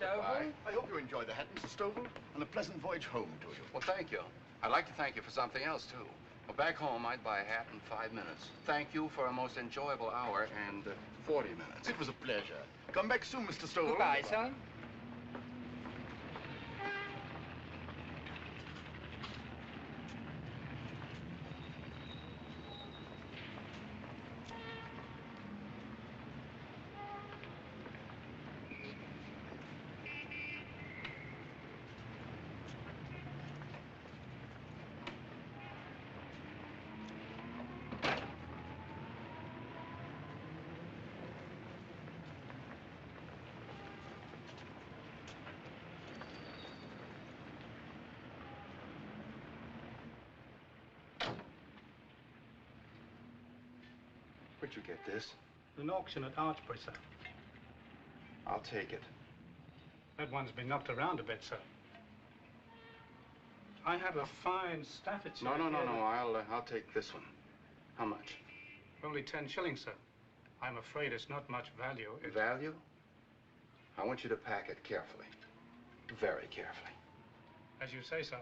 Stovall. I hope you enjoy the hat, Mr. Stovall, and a pleasant voyage home to you. Well, thank you. I'd like to thank you for something else, too. Well, back home, I'd buy a hat in 5 minutes. Thank you for a most enjoyable hour and 40 minutes. It was a pleasure. Come back soon, Mr. Stovall. Goodbye, sir. Where'd you get this? An auction at Archbury, sir. I'll take it. That one's been knocked around a bit, sir. I have a fine Staffordshire. No. I'll take this one. How much? Only 10 shillings, sir. I'm afraid it's not much value. Value? I want you to pack it carefully. Very carefully. As you say, sir.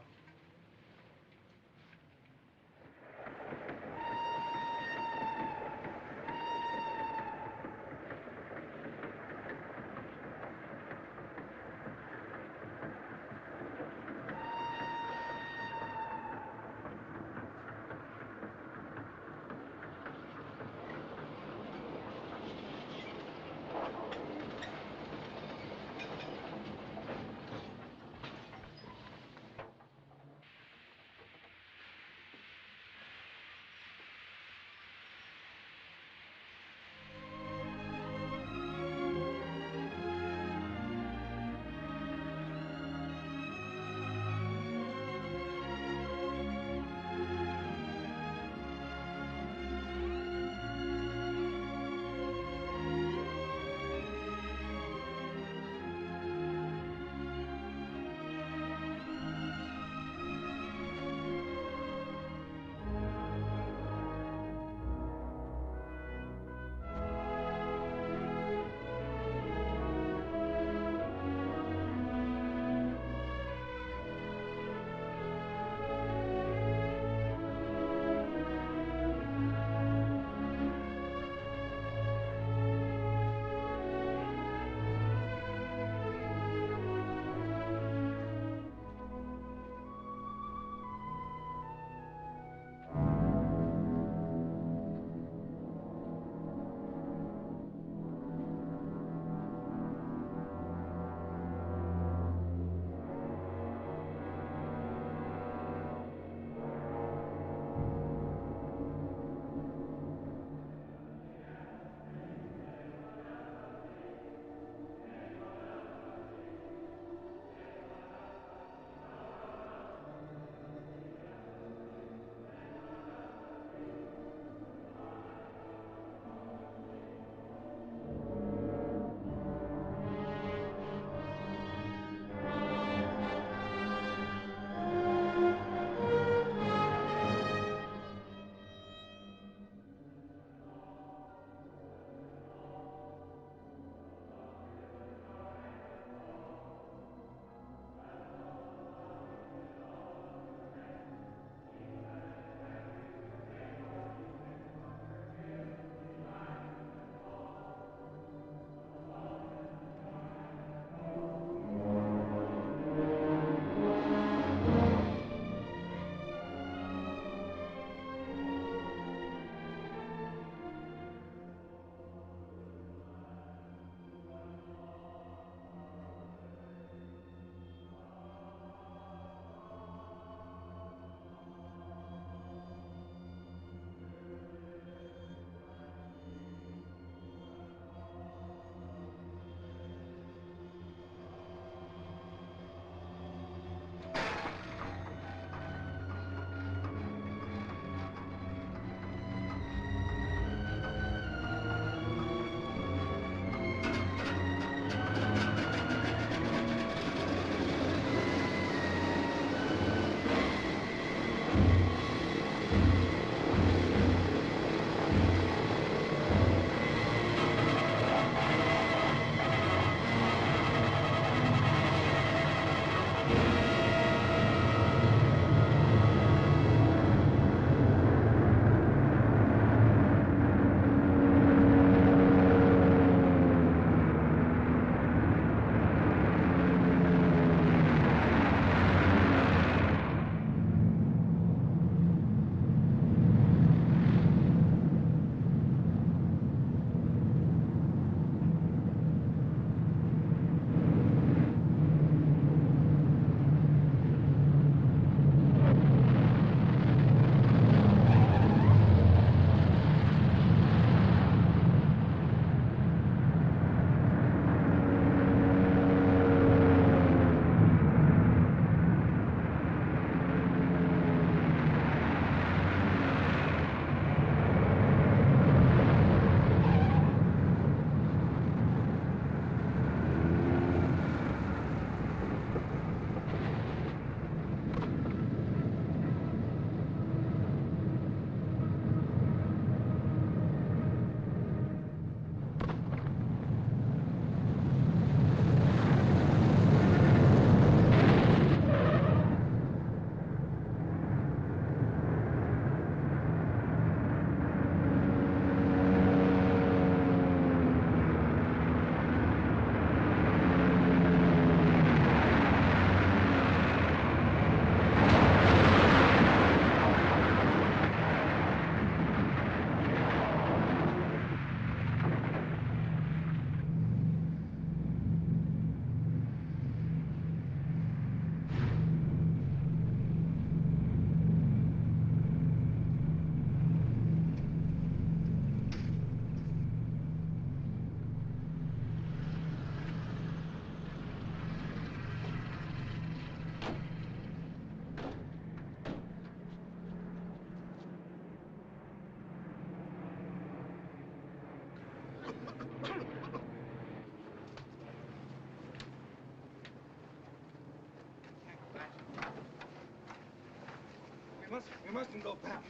We mustn't go, pal.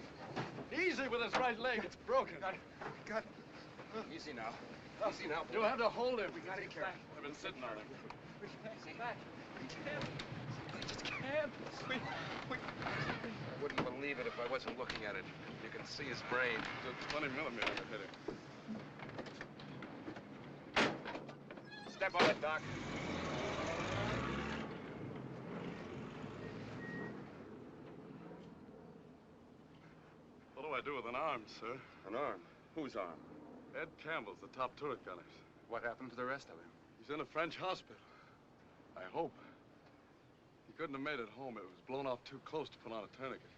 Easy with his right leg. It's broken. Got Easy now. Easy now. You'll have to hold him. We gotta care. I've been sitting on him. Easy back. We can't. We just can't. I wouldn't believe it if I wasn't looking at it. You can see his brain. It's a 20 millimeter that hit him. Step on it, Doc. What do I do with an arm, sir? An arm? Whose arm? Ed Campbell's the top turret gunners. What happened to the rest of him? He's in a French hospital. I hope. He couldn't have made it home. It was blown off too close to put on a tourniquet.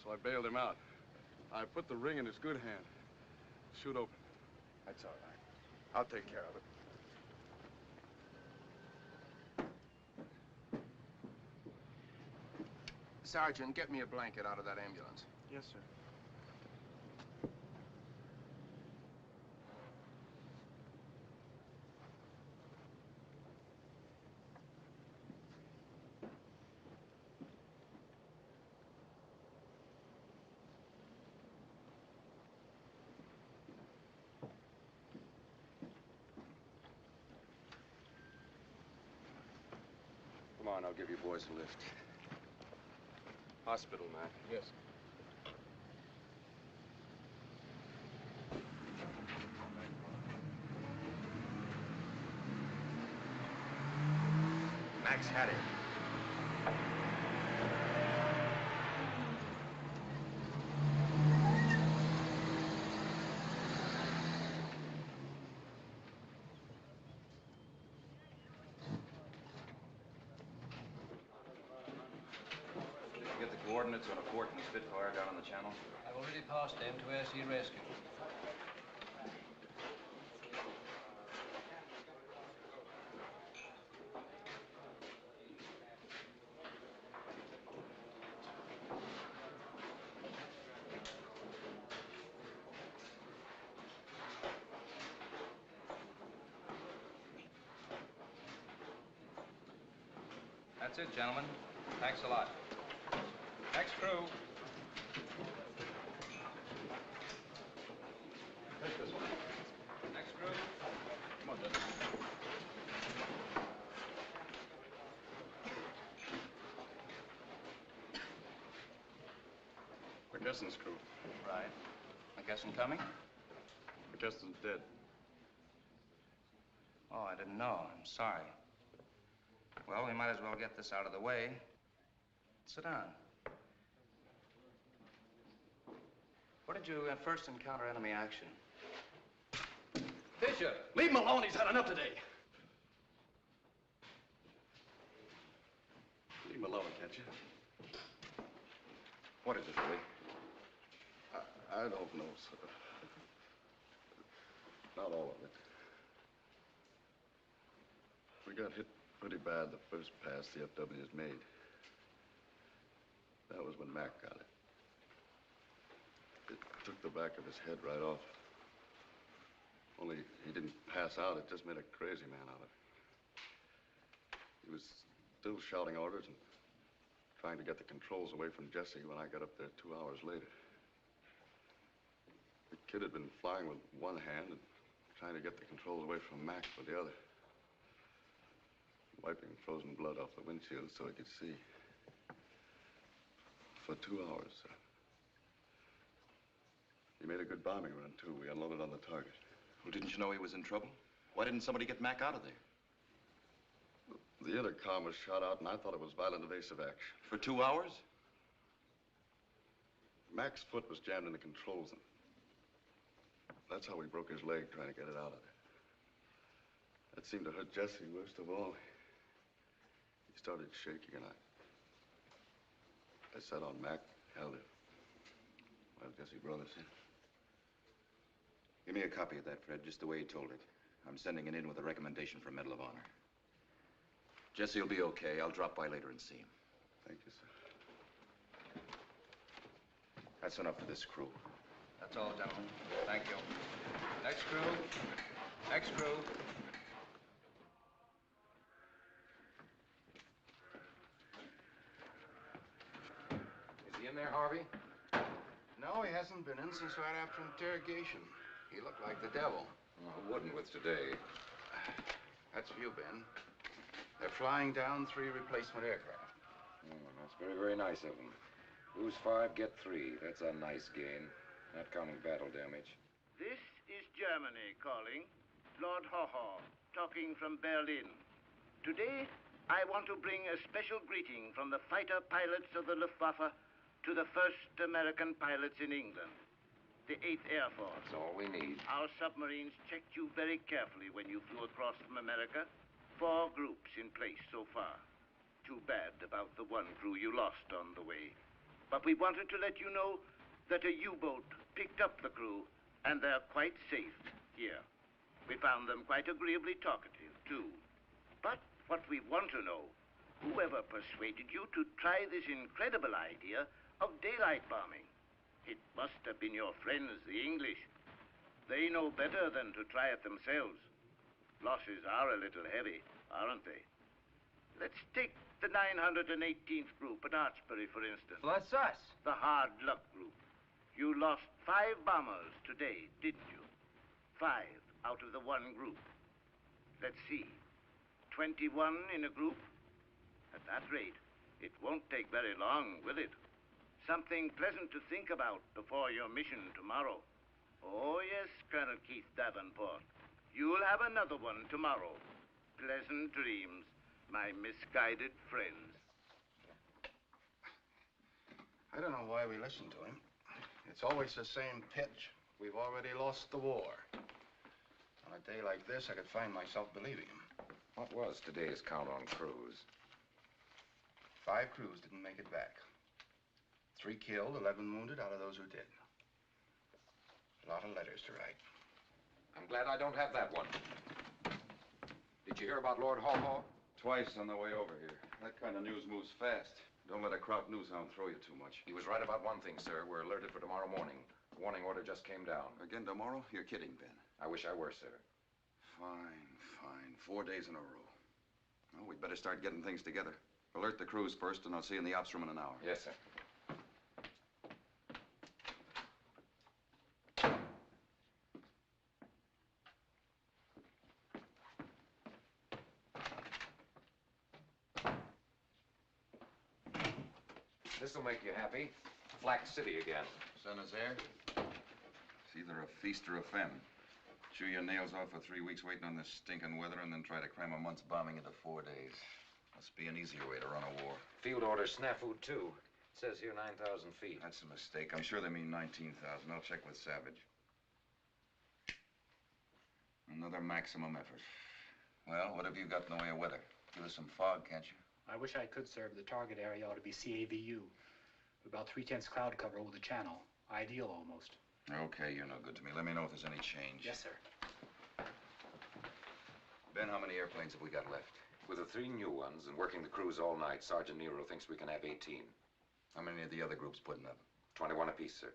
So I bailed him out. I put the ring in his good hand. Shoot open. That's all right. I'll take care of it. Sergeant, get me a blanket out of that ambulance. Yes, sir. Come on, I'll give you boys a lift. Hospital, Mac. Yes. Mac's had it. Get the coordinates on a port and Spitfire down on the channel? I've already passed them to air sea rescue. That's it, gentlemen. Thanks a lot. Next crew. Take this one. Next crew. Come on, Dennis. McKesson's crew. Right. McKesson coming? McKesson's dead. Oh, I didn't know. I'm sorry. Well, we might as well get this out of the way. Sit down. Where did you first encounter enemy action? Fisher! Leave him alone. He's had enough today. Leave him alone, can't you? What is it, Willie? I don't know, sir. Not all of it. We got hit pretty bad the first pass the FWs made. That was when Mac got it. It took the back of his head right off. Only he didn't pass out. It just made a crazy man out of him. He was still shouting orders and trying to get the controls away from Jesse when I got up there 2 hours later. The kid had been flying with one hand and trying to get the controls away from Mac with the other. Wiping frozen blood off the windshield so he could see. For 2 hours, sir. He made a good bombing run, too. We unloaded on the target. Well, didn't you know he was in trouble? Why didn't somebody get Mac out of there? The intercom was shot out, and I thought it was violent evasive action. For 2 hours? Mac's foot was jammed in the controls, and that's how we broke his leg trying to get it out of there. That seemed to hurt Jesse worst of all. He started shaking, and I sat on Mac, held him. Well, Jesse brought us in. Give me a copy of that, Fred, just the way he told it. I'm sending it in with a recommendation for Medal of Honor. Jesse will be okay. I'll drop by later and see him. Thank you, sir. That's enough for this crew. That's all, gentlemen. Thank you. Next crew. Next crew. Is the in there, Harvey? No, he hasn't been in since right after interrogation. He looked like the devil. Well, who wouldn't with today? That's you, Ben. They're flying down 3 replacement aircraft. That's very, very nice of them. Lose 5, get 3. That's a nice gain. Not counting battle damage. This is Germany calling. Lord Haw-Haw, talking from Berlin. Today, I want to bring a special greeting from the fighter pilots of the Luftwaffe to the first American pilots in England, the 8th Air Force. That's all we need. Our submarines checked you very carefully when you flew across from America. 4 groups in place so far. Too bad about the 1 crew you lost on the way. But we wanted to let you know that a U-boat picked up the crew, and they're quite safe here. We found them quite agreeably talkative, too. But what we want to know, whoever persuaded you to try this incredible idea of daylight bombing? It must have been your friends, the English. They know better than to try it themselves. Losses are a little heavy, aren't they? Let's take the 918th group at Archbury, for instance. Well, that's us. The hard luck group. You lost 5 bombers today, didn't you? 5 out of the 1 group. Let's see. 21 in a group? At that rate, it won't take very long, will it? Something pleasant to think about before your mission tomorrow. Oh, yes, Colonel Keith Davenport. You'll have another one tomorrow. Pleasant dreams, my misguided friends. I don't know why we listen to him. It's always the same pitch. We've already lost the war. On a day like this, I could find myself believing him. What was today's count on crews? 5 crews didn't make it back. 3 killed, 11 wounded out of those who did. A lot of letters to write. I'm glad I don't have that one. Did you hear about Lord Haw-Haw? Twice on the way over here. That kind of news moves fast. Don't let a Kraut news hound throw you too much. He was right about one thing, sir. We're alerted for tomorrow morning. Warning order just came down. Again tomorrow? You're kidding, Ben. I wish I were, sir. Fine, fine. 4 days in a row. Well, we'd better start getting things together. Alert the crews first, and I'll see you in the ops room in an hour. Yes, sir. This'll make you happy. Flack City again. Son is there? It's either a feast or a famine. Chew your nails off for 3 weeks waiting on this stinking weather and then try to cram a month's bombing into 4 days. Must be an easier way to run a war. Field order snafu, too. It says here 9,000 feet. That's a mistake. I'm sure they mean 19,000. I'll check with Savage. Another maximum effort. Well, what have you got in the way of weather? Give us some fog, can't you? I wish I could, sir, but the target area ought to be CAVU. About 3/10 cloud cover over the channel. Ideal, almost. Okay, you're no good to me. Let me know if there's any change. Yes, sir. Ben, how many airplanes have we got left? With the 3 new ones and working the crews all night, Sergeant Nero thinks we can have 18. How many of the other groups putting up? 21 apiece, sir.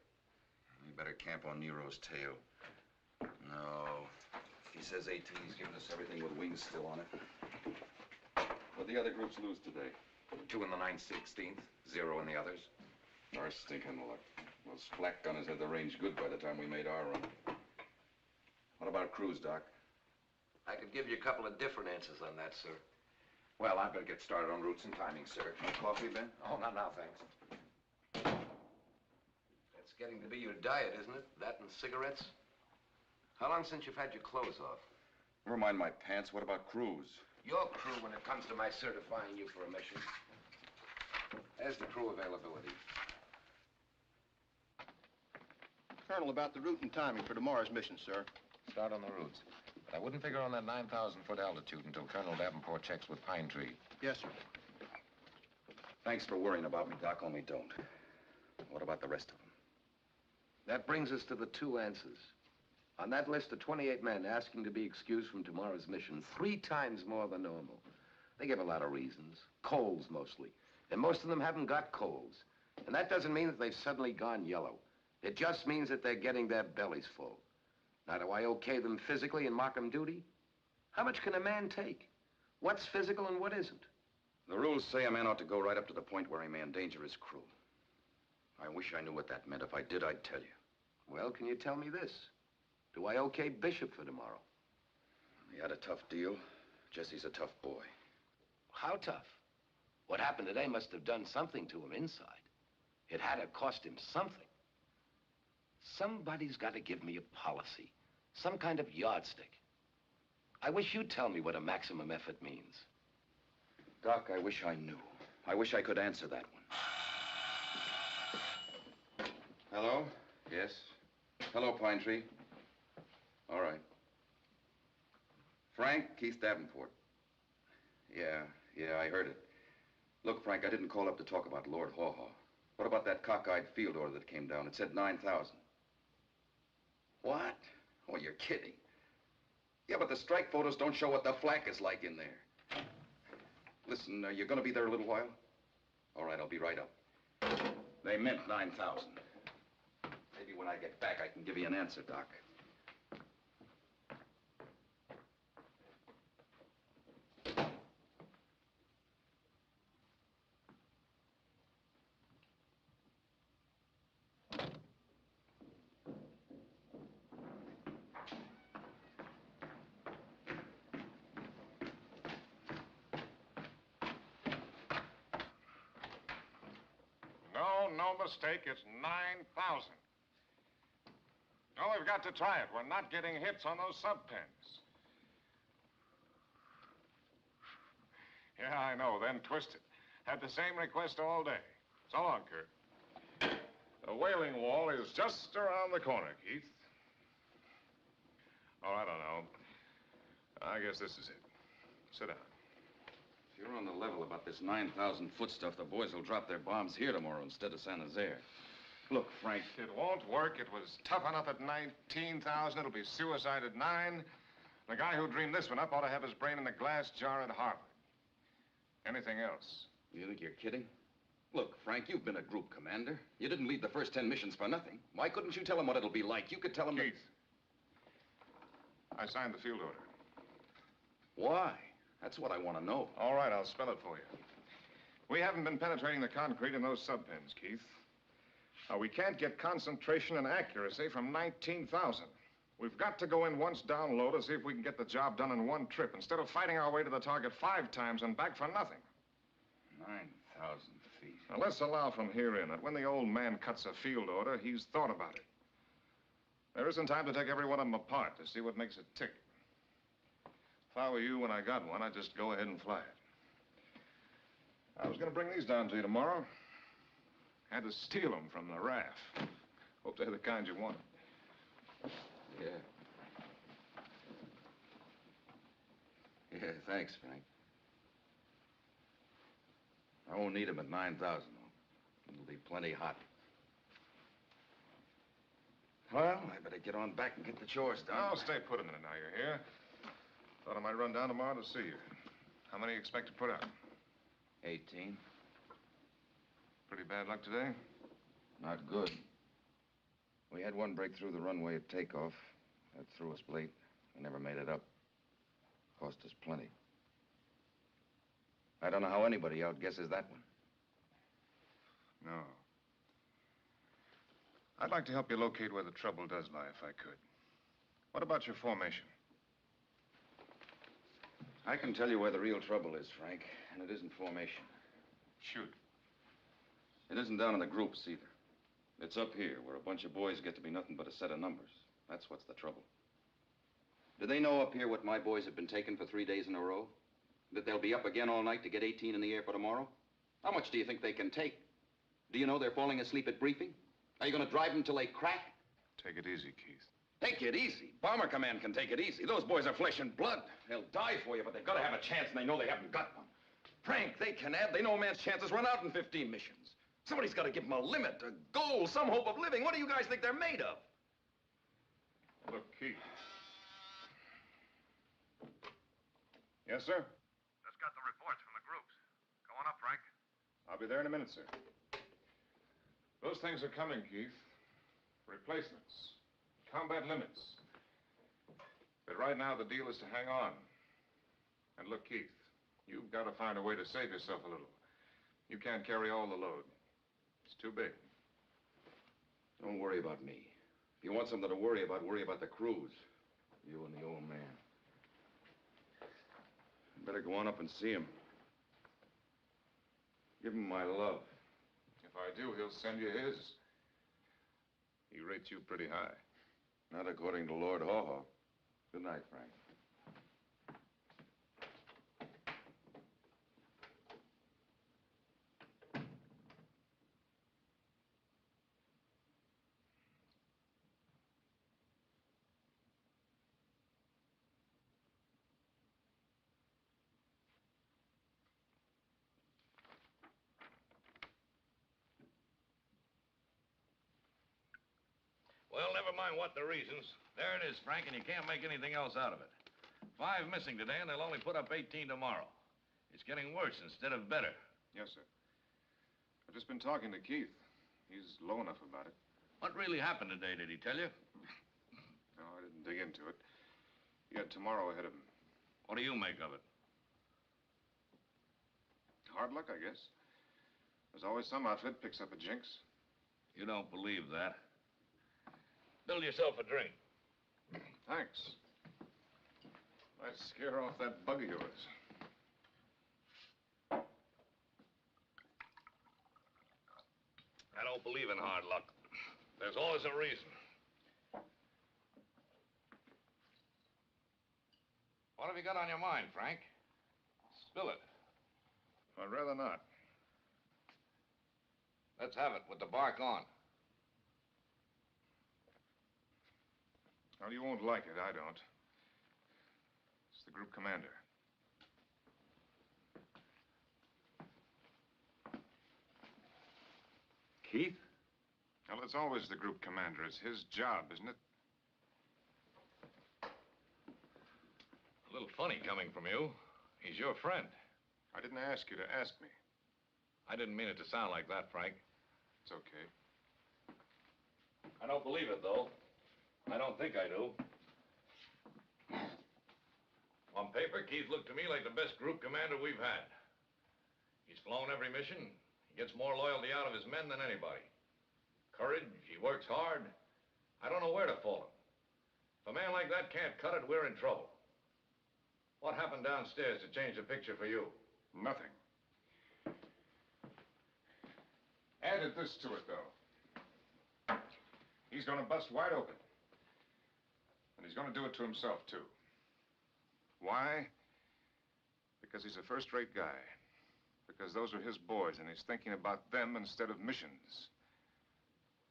You better camp on Nero's tail. No. If he says 18, he's giving us everything with wings still on it. What'd the other groups lose today? 2 in the 9/16th, 0 in the others. Our stinking luck. Those flak gunners had the range good by the time we made our run. What about crews, Doc? I could give you a couple of different answers on that, sir. Well, I better get started on routes and timing, sir. No coffee, Ben? Oh, not now, thanks. That's getting to be your diet, isn't it? That and cigarettes? How long since you've had your clothes off? Never mind my pants. What about crews? Your crew when it comes to my certifying you for a mission. There's the crew availability. Colonel, about the route and timing for tomorrow's mission, sir. Start on the routes. But I wouldn't figure on that 9,000-foot altitude until Colonel Davenport checks with Pine Tree. Yes, sir. Thanks for worrying about me, Doc, only don't. What about the rest of them? That brings us to the 2 answers. On that list of 28 men asking to be excused from tomorrow's mission, 3 times more than normal. They give a lot of reasons. Colds, mostly. And most of them haven't got colds. And that doesn't mean that they've suddenly gone yellow. It just means that they're getting their bellies full. Now, do I okay them physically and mock them duty? How much can a man take? What's physical and what isn't? The rules say a man ought to go right up to the point where he may endanger his crew. I wish I knew what that meant. If I did, I'd tell you. Well, can you tell me this? Do I okay Bishop for tomorrow? He had a tough deal. Jesse's a tough boy. How tough? What happened today must have done something to him inside. It had to cost him something. Somebody's got to give me a policy, some kind of yardstick. I wish you'd tell me what a maximum effort means. Doc, I wish I knew. I wish I could answer that one. Hello? Yes? Hello, Pine Tree. All right. Frank, Keith Davenport. Yeah, I heard it. Look, Frank, I didn't call up to talk about Lord Haw Haw. What about that cockeyed field order that came down? It said 9,000. What? Oh, you're kidding. Yeah, but the strike photos don't show what the flak is like in there. Listen, you're gonna be there a little while? All right, I'll be right up. They meant 9,000. Maybe when I get back, I can give you an answer, Doc. No mistake, it's 9,000. Oh, we've got to try it. We're not getting hits on those sub-pens. Yeah, I know, then twisted. Had the same request all day. So long, Kurt. The whaling wall is just around the corner, Keith. Oh, I don't know. I guess this is it. Sit down. If you're on the level about this 9,000-foot stuff, the boys will drop their bombs here tomorrow instead of San Jose. Look, Frank. It won't work. It was tough enough at 19,000. It'll be suicide at 9. The guy who dreamed this one up ought to have his brain in the glass jar at Harvard. Anything else? You think you're kidding? Look, Frank, you've been a group commander. You didn't lead the first 10 missions for nothing. Why couldn't you tell them what it'll be like? You could tell them... Keith, I signed the field order. Why? That's what I want to know. All right, I'll spell it for you. We haven't been penetrating the concrete in those sub-pens, Keith. Now, we can't get concentration and accuracy from 19,000. We've got to go in once down low to see if we can get the job done in one trip, instead of fighting our way to the target 5 times and back for nothing. 9,000 feet. Now, let's allow from here in that when the old man cuts a field order, he's thought about it. There isn't time to take every one of them apart to see what makes it tick. If I were you when I got one, I'd just go ahead and fly it. I was going to bring these down to you tomorrow. Had to steal them from the RAF. Hope they're the kind you wanted. Yeah. Yeah, thanks, Frank. I won't need them at 9,000, though. It'll be plenty hot. Well, I better get on back and get the chores done. Oh, stay put a minute now you're here. Thought I might run down tomorrow to see you. How many you expect to put out? 18. Pretty bad luck today? Not good. We had one break through the runway at takeoff. That threw us late. We never made it up. Cost us plenty. I don't know how anybody outguesses that one. No. I'd like to help you locate where the trouble does lie, if I could. What about your formation? I can tell you where the real trouble is, Frank, and it isn't formation. Shoot. It isn't down in the groups, either. It's up here, where a bunch of boys get to be nothing but a set of numbers. That's what's the trouble. Do they know up here what my boys have been taking for 3 days in a row? That they'll be up again all night to get 18 in the air for tomorrow? How much do you think they can take? Do you know they're falling asleep at briefing? Are you going to drive them till they crack? Take it easy, Keith. Take it easy. Bomber Command can take it easy. Those boys are flesh and blood. They'll die for you, but they've got to have a chance, and they know they haven't got one. Frank, they can add. They know a man's chances run out in 15 missions. Somebody's got to give them a limit, a goal, some hope of living. What do you guys think they're made of? Look, Keith. Yes, sir? Just got the reports from the groups. Go on up, Frank. I'll be there in a minute, sir. Those things are coming, Keith. Replacements. Combat limits. But right now, the deal is to hang on. And look, Keith, you've got to find a way to save yourself a little. You can't carry all the load. It's too big. Don't worry about me. If you want something to worry about the crews. You and the old man. Better go on up and see him. Give him my love. If I do, he'll send you his. He rates you pretty high. Not according to Lord Haw-Haw. Good night, Frank. Well, never mind what the reasons. There it is, Frank, and you can't make anything else out of it. 5 missing today, and they'll only put up 18 tomorrow. It's getting worse instead of better. Yes, sir. I've just been talking to Keith. He's low enough about it. What really happened today, did he tell you? No, I didn't dig into it. He had tomorrow ahead of him. What do you make of it? Hard luck, I guess. There's always some outfit picks up a jinx. You don't believe that. Build yourself a drink. Thanks. Might scare off that bug of yours. I don't believe in hard luck. There's always a reason. What have you got on your mind, Frank? Spill it. I'd rather not. Let's have it with the bark on. Well, you won't like it. I don't. It's the group commander. Keith? Well, it's always the group commander. It's his job, isn't it? A little funny coming from you. He's your friend. I didn't ask you to ask me. I didn't mean it to sound like that, Frank. It's okay. I don't believe it, though. I don't think I do. On paper, Keith looked to me like the best group commander we've had. He's flown every mission. He gets more loyalty out of his men than anybody. Courage, he works hard. I don't know where to fault him. If a man like that can't cut it, we're in trouble. What happened downstairs to change the picture for you? Nothing. Added this to it, though. He's going to bust wide open. And he's going to do it to himself, too. Why? Because he's a first-rate guy. Because those are his boys, and he's thinking about them instead of missions.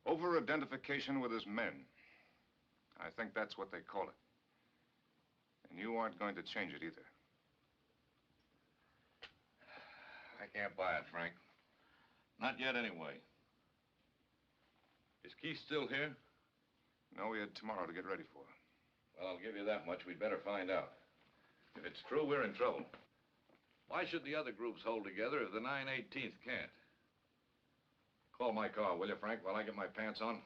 Over-identification with his men. I think that's what they call it. And you aren't going to change it either. I can't buy it, Frank. Not yet, anyway. Is Keith still here? No, we had tomorrow to get ready for. Well, I'll give you that much. We'd better find out. If it's true, we're in trouble. Why should the other groups hold together if the 9/18th can't? Call my car, will you, Frank, while I get my pants on?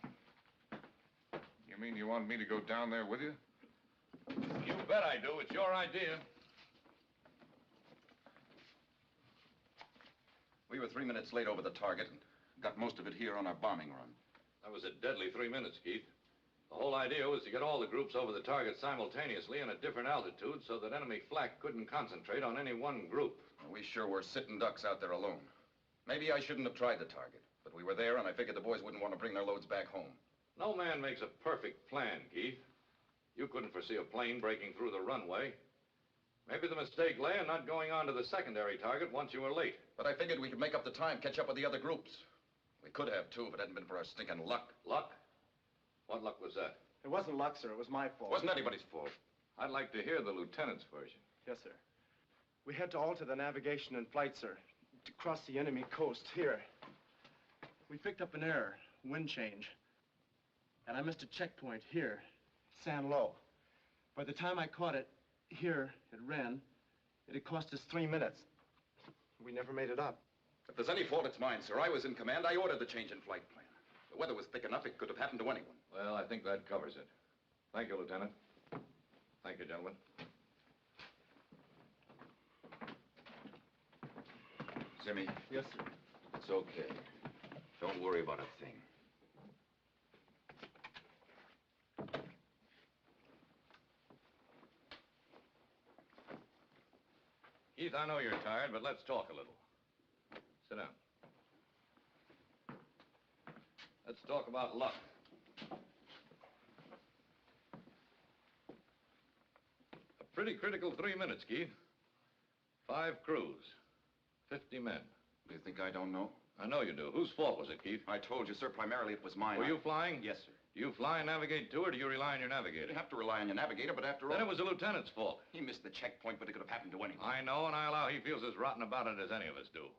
You mean you want me to go down there with you? You bet I do. It's your idea. We were 3 minutes late over the target and got most of it here on our bombing run. That was a deadly 3 minutes, Keith. The whole idea was to get all the groups over the target simultaneously and at different altitudes so that enemy flak couldn't concentrate on any one group. We sure were sitting ducks out there alone. Maybe I shouldn't have tried the target, but we were there and I figured the boys wouldn't want to bring their loads back home. No man makes a perfect plan, Keith. You couldn't foresee a plane breaking through the runway. Maybe the mistake lay in not going on to the secondary target once you were late. But I figured we could make up the time, catch up with the other groups. We could have, too, if it hadn't been for our stinking luck. Luck? What luck was that? It wasn't luck, sir. It was my fault. It wasn't anybody's fault. I'd like to hear the lieutenant's version. Yes, sir. We had to alter the navigation and flight, sir, to cross the enemy coast here. We picked up an error, wind change. And I missed a checkpoint here, San Lo. By the time I caught it here at Ren, it had cost us 3 minutes. We never made it up. If there's any fault, it's mine, sir. I was in command. I ordered the change in flight plan. The weather was thick enough, it could have happened to anyone. Well, I think that covers it. Thank you, Lieutenant. Thank you, gentlemen. Jimmy? Yes, sir. It's okay. Don't worry about a thing. I know you're tired, but let's talk a little. Sit down. Let's talk about luck. A pretty critical 3 minutes, Keith. 5 crews, 50 men. You think I don't know? I know you do. Whose fault was it, Keith? I told you, sir, primarily it was mine. Were you flying? Yes, sir. Do you fly and navigate too, or do you rely on your navigator? You have to rely on your navigator, but after all... Then it was the lieutenant's fault. He missed the checkpoint, but it could have happened to anyone. I know, and I allow he feels as rotten about it as any of us do.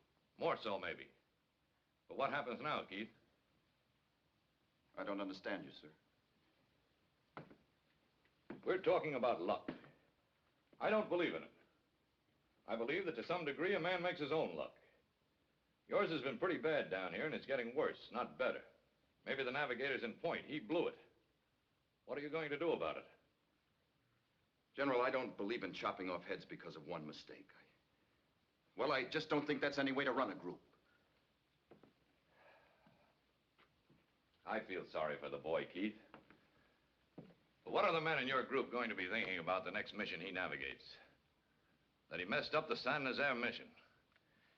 More so, maybe. But what happens now, Keith? I don't understand you, sir. We're talking about luck. I don't believe in it. I believe that to some degree a man makes his own luck. Yours has been pretty bad down here, and it's getting worse, not better. Maybe the navigator's in point. He blew it. What are you going to do about it? General, I don't believe in chopping off heads because of one mistake. Well, I just don't think that's any way to run a group. I feel sorry for the boy, Keith. But what are the men in your group going to be thinking about the next mission he navigates? That he messed up the San Nazaire mission.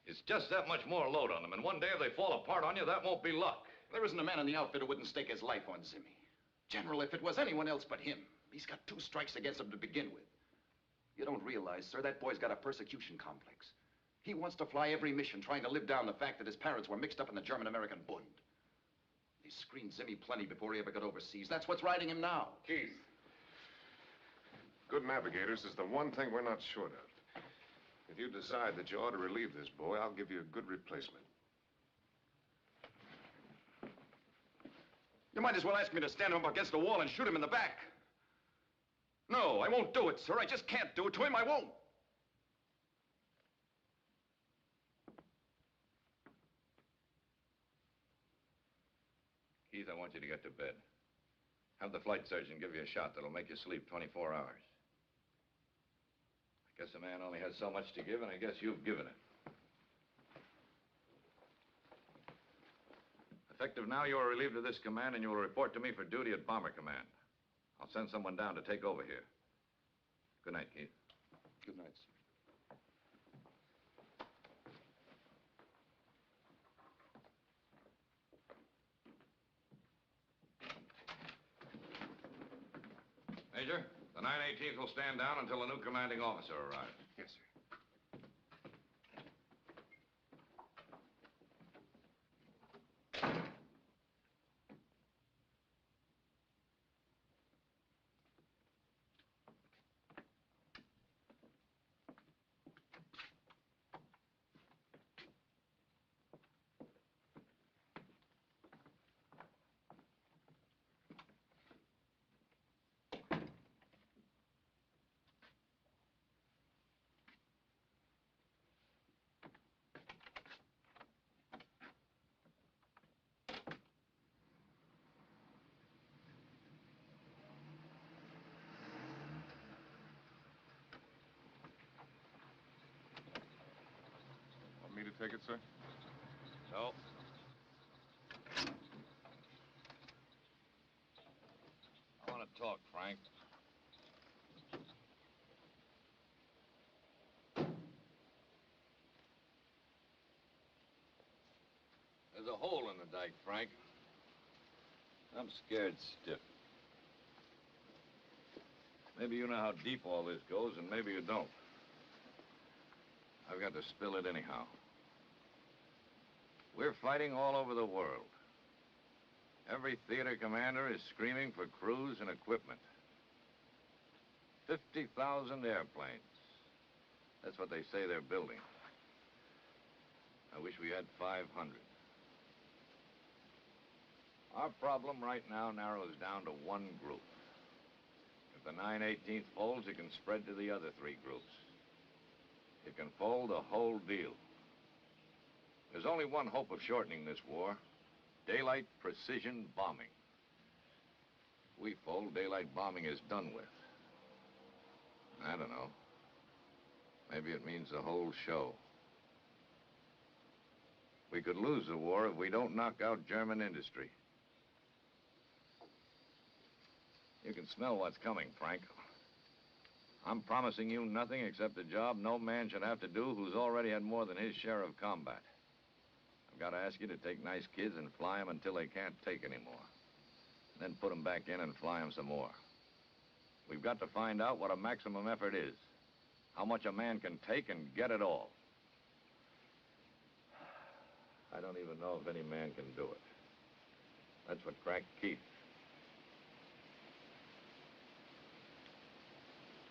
It's just that much more load on them, and one day if they fall apart on you, that won't be luck. There isn't a man in the outfit who wouldn't stake his life on Zimmy. General, if it was anyone else but him, he's got 2 strikes against him to begin with. You don't realize, sir, that boy's got a persecution complex. He wants to fly every mission, trying to live down the fact that his parents were mixed up in the German-American Bund. He screened Zimmy plenty before he ever got overseas. That's what's riding him now. Keith. Good navigators is the one thing we're not short of. If you decide that you ought to relieve this boy, I'll give you a good replacement. You might as well ask me to stand him up against a wall and shoot him in the back. No, I won't do it, sir. I just can't do it to him. I won't. Keith, I want you to get to bed. Have the flight surgeon give you a shot that'll make you sleep 24 hours. I guess a man only has so much to give, and I guess you've given it. Effective now, you are relieved of this command, and you will report to me for duty at Bomber Command. I'll send someone down to take over here. Good night, Keith. Good night, sir. Major, the 918th will stand down until a new commanding officer arrives. Yes, sir. Want me to take it, sir? No. I want to talk, Frank. There's a hole in the dike, Frank. I'm scared stiff. Maybe you know how deep all this goes, and maybe you don't. I've got to spill it anyhow. We're fighting all over the world. Every theater commander is screaming for crews and equipment. 50,000 airplanes. That's what they say they're building. I wish we had 500. Our problem right now narrows down to one group. If the 918th folds, it can spread to the other 3 groups. It can fold the whole deal. There's only one hope of shortening this war. Daylight precision bombing. If we fold, daylight bombing is done with. I don't know. Maybe it means the whole show. We could lose the war if we don't knock out German industry. You can smell what's coming, Frank. I'm promising you nothing except a job no man should have to do who's already had more than his share of combat. I've got to ask you to take nice kids and fly them until they can't take anymore. Then put them back in and fly them some more. We've got to find out what a maximum effort is. How much a man can take and get it all. I don't even know if any man can do it. That's what cracked Keith.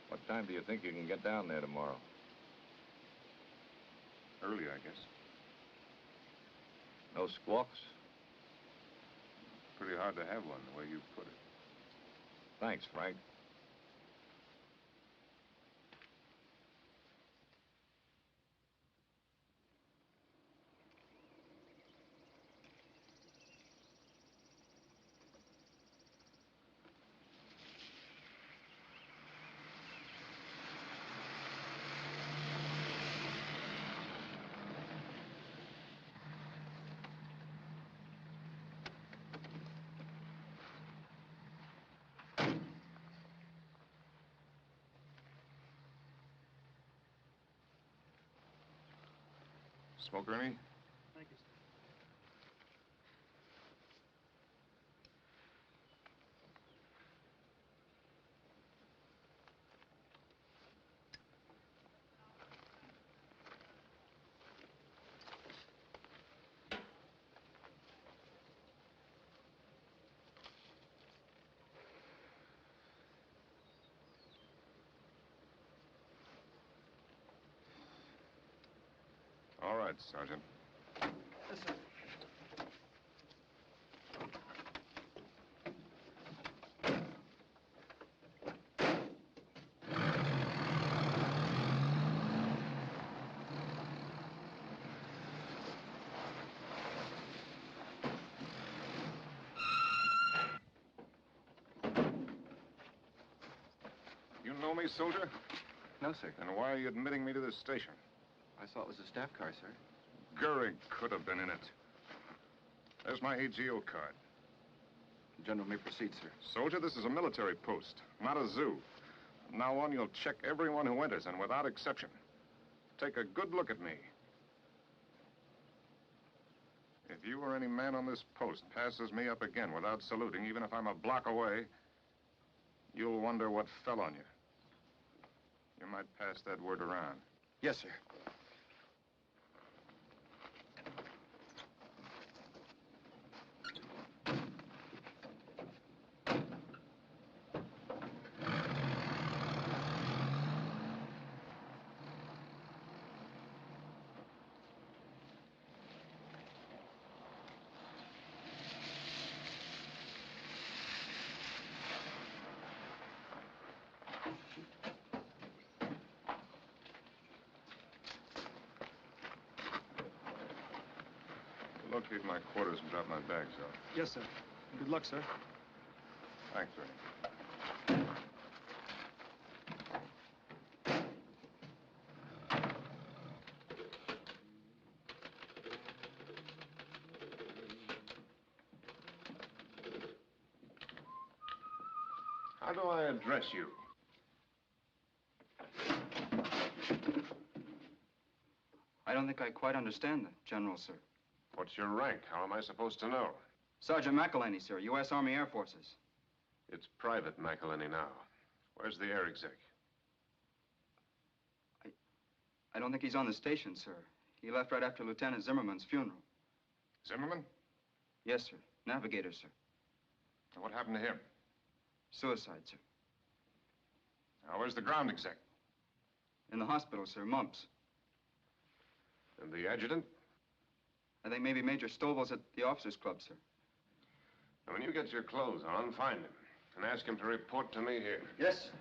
What time do you think you can get down there tomorrow? Early, I guess. No squawks? Pretty hard to have one, the way you put it. Thanks, Frank. Smoke, Ernie? Thank you, sir. All right, Sergeant. Yes, sir. You know me, soldier? No, sir. Then why are you admitting me to this station? I saw it was a staff car, sir. Gehrig could have been in it. There's my AGO card. The general may proceed, sir. Soldier, this is a military post, not a zoo. From now on, you'll check everyone who enters, and without exception. Take a good look at me. If you or any man on this post passes me up again without saluting, even if I'm a block away, you'll wonder what fell on you. You might pass that word around. Yes, sir. Locate my quarters and drop my bags off. Yes, sir. Good luck, sir. Thanks, Ernie. How do I address you? I don't think I quite understand that, General, sir. What's your rank? How am I supposed to know? Sergeant McElhaney, sir, U.S. Army Air Forces. It's Private McElhaney now. Where's the air exec? I don't think he's on the station, sir. He left right after Lieutenant Zimmerman's funeral. Zimmerman? Yes, sir. Navigator, sir. And what happened to him? Suicide, sir. Now, where's the ground exec? In the hospital, sir. Mumps. And the adjutant? I think maybe Major Stovall's at the officers' club, sir. Now, when you get your clothes on, find him. And ask him to report to me here. Yes, sir.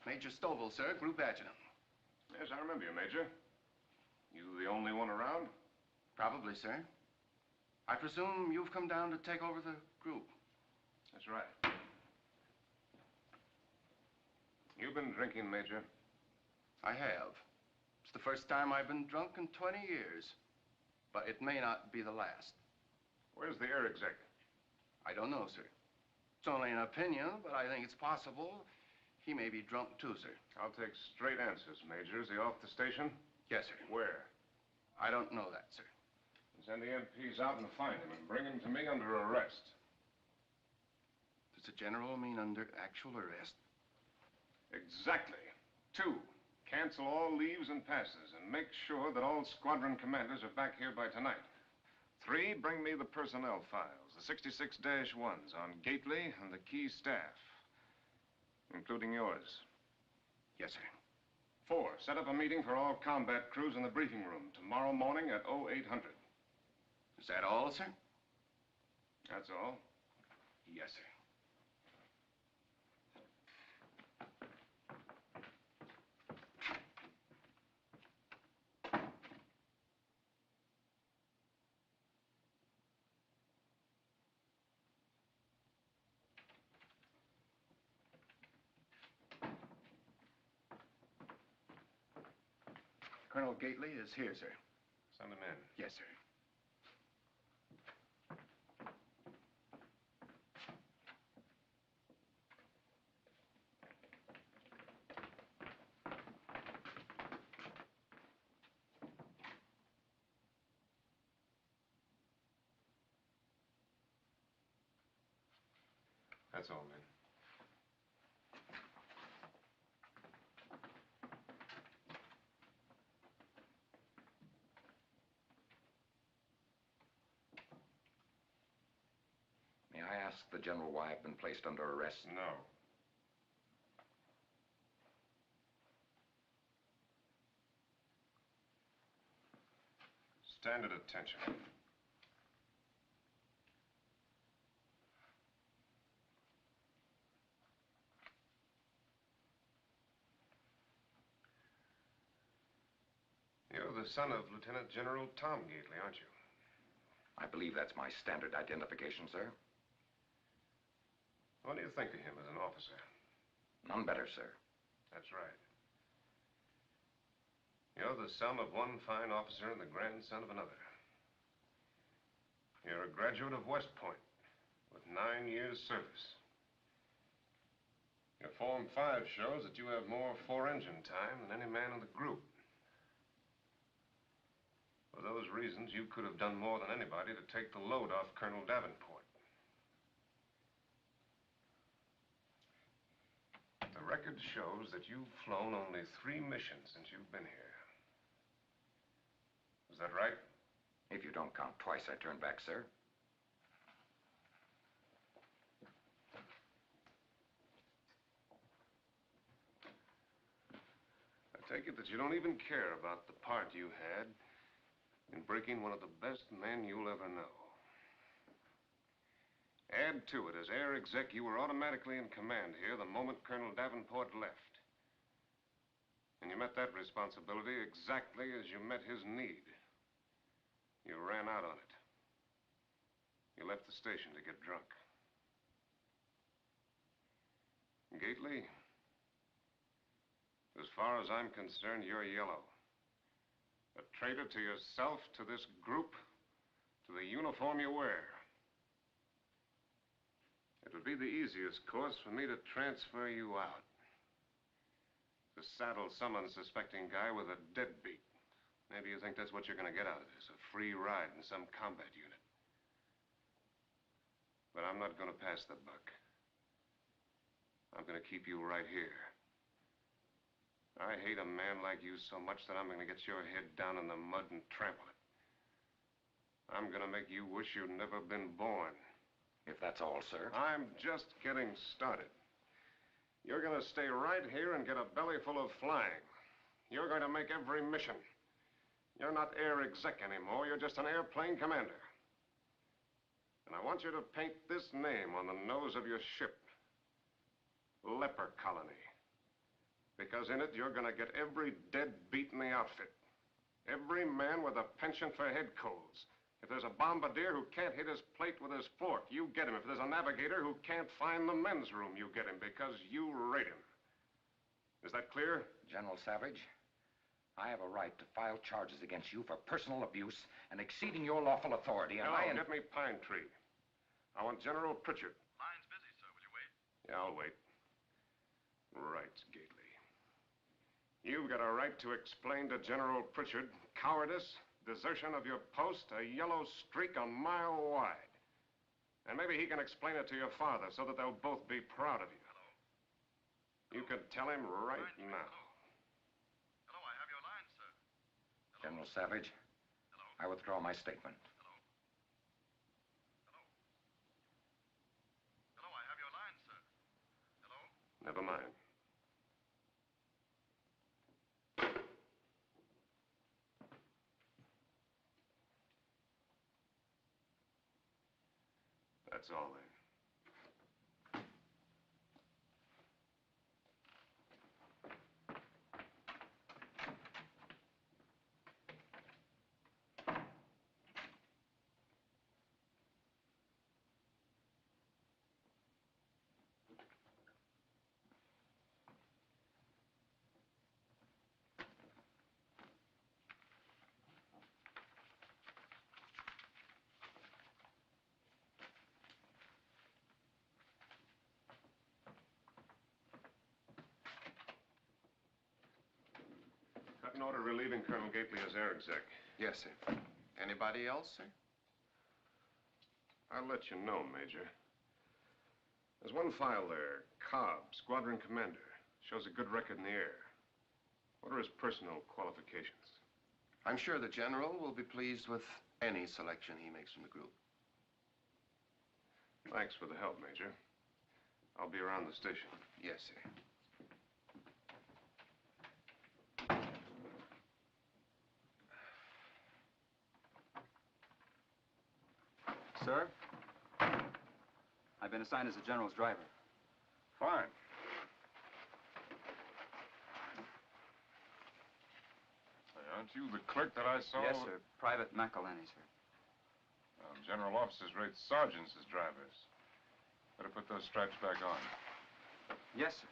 Major Stovall, sir, Group Adjutant. Yes, I remember you, Major. You the only one around? Probably, sir. I presume you've come down to take over the group. That's right. You've been drinking, Major? I have. It's the first time I've been drunk in 20 years. But it may not be the last. Where's the air exec? I don't know, sir. It's only an opinion, but I think it's possible he may be drunk too, sir. I'll take straight answers, Major. Is he off the station? Yes, sir. Where? I don't know that, sir. Send the MPs out and find him and bring him to me under arrest. Does the general mean under actual arrest? Exactly. 2, cancel all leaves and passes and make sure that all squadron commanders are back here by tonight. 3, bring me the personnel files, the 66-1s on Gately and the key staff, including yours. Yes, sir. 4, set up a meeting for all combat crews in the briefing room tomorrow morning at 0800. Is that all, sir? That's all. Yes, sir. Colonel Gately is here, sir. Send him in. Yes, sir. That's all, men. May I ask the General why I've been placed under arrest? No. Stand at attention. You're the son of Lieutenant General Tom Gately, aren't you? I believe that's my standard identification, sir. What do you think of him as an officer? None better, sir. That's right. You're the son of one fine officer and the grandson of another. You're a graduate of West Point with 9 years' service. Your Form 5 shows that you have more four-engine time than any man in the group. For those reasons, you could have done more than anybody to take the load off Colonel Davenport. The record shows that you've flown only 3 missions since you've been here. Is that right? If you don't count twice I turned back, sir. I take it that you don't even care about the part you had in breaking one of the best men you'll ever know. Add to it, as air exec, you were automatically in command here the moment Colonel Davenport left. And you met that responsibility exactly as you met his need. You ran out on it. You left the station to get drunk. Gately, as far as I'm concerned, you're yellow. A traitor to yourself, to this group, to the uniform you wear. It would be the easiest course for me to transfer you out. To saddle some unsuspecting guy with a deadbeat. Maybe you think that's what you're going to get out of this, a free ride in some combat unit. But I'm not going to pass the buck. I'm going to keep you right here. I hate a man like you so much that I'm going to get your head down in the mud and trample it. I'm going to make you wish you'd never been born. If that's all, sir. I'm just getting started. You're going to stay right here and get a belly full of flying. You're going to make every mission. You're not air exec anymore. You're just an airplane commander. And I want you to paint this name on the nose of your ship. Leper Colony. Because in it, you're going to get every deadbeat in the outfit. Every man with a penchant for head colds. If there's a bombardier who can't hit his plate with his fork, you get him. If there's a navigator who can't find the men's room, you get him because you rate him. Is that clear? General Savage, I have a right to file charges against you for personal abuse and exceeding your lawful authority, and No, get me Pine Tree. I want General Pritchard. Line's busy, sir. Will you wait? Yeah, I'll wait. Right, Gately. You've got a right to explain to General Pritchard cowardice, desertion of your post, a yellow streak a mile wide. And maybe he can explain it to your father so that they'll both be proud of you. Hello? You can tell him right now. Hello, I have your line, sir. General Savage, I withdraw my statement. Hello, I have your line, sir. Hello? Never mind. That's all then. Got an order relieving Colonel Gately as air exec. Yes, sir. Anybody else, sir? I'll let you know, Major. There's one file there, Cobb, Squadron Commander. Shows a good record in the air. What are his personal qualifications? I'm sure the General will be pleased with any selection he makes from the group. Thanks for the help, Major. I'll be around the station. Yes, sir. Sir, I've been assigned as the General's driver. Fine. Aren't you the clerk that I saw? Yes, sir. Private McElhenney, sir. General officers rate sergeants as drivers. Better put those stripes back on. Yes, sir.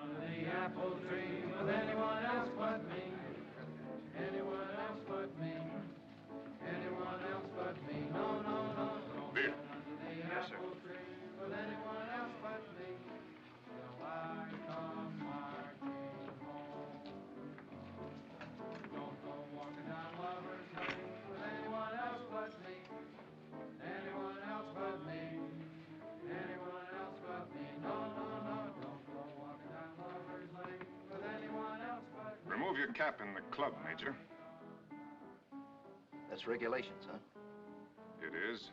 On the apple tree with anyone else but me. Anyone else but me. Anyone else but me. No, no, no, no. Beer. Yes, sir. Tree with anyone else but me. Till I come marching home. Don't go walking down Lover's Lane with anyone else but me. Anyone else but me. Anyone else but me. No, no, no. Don't go walking down Lover's Lane with anyone else but me. Remove your cap in the club, Major. That's regulations, huh? It is.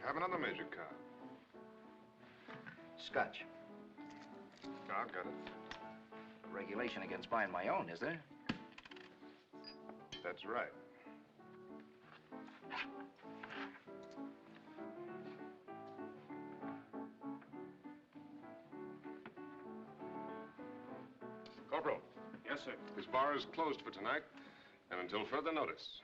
Have another, Major Cobb. Scotch. Cobb, got it. A regulation against buying my own, is there? That's right. Corporal. Yes, sir. This bar is closed for tonight, and until further notice.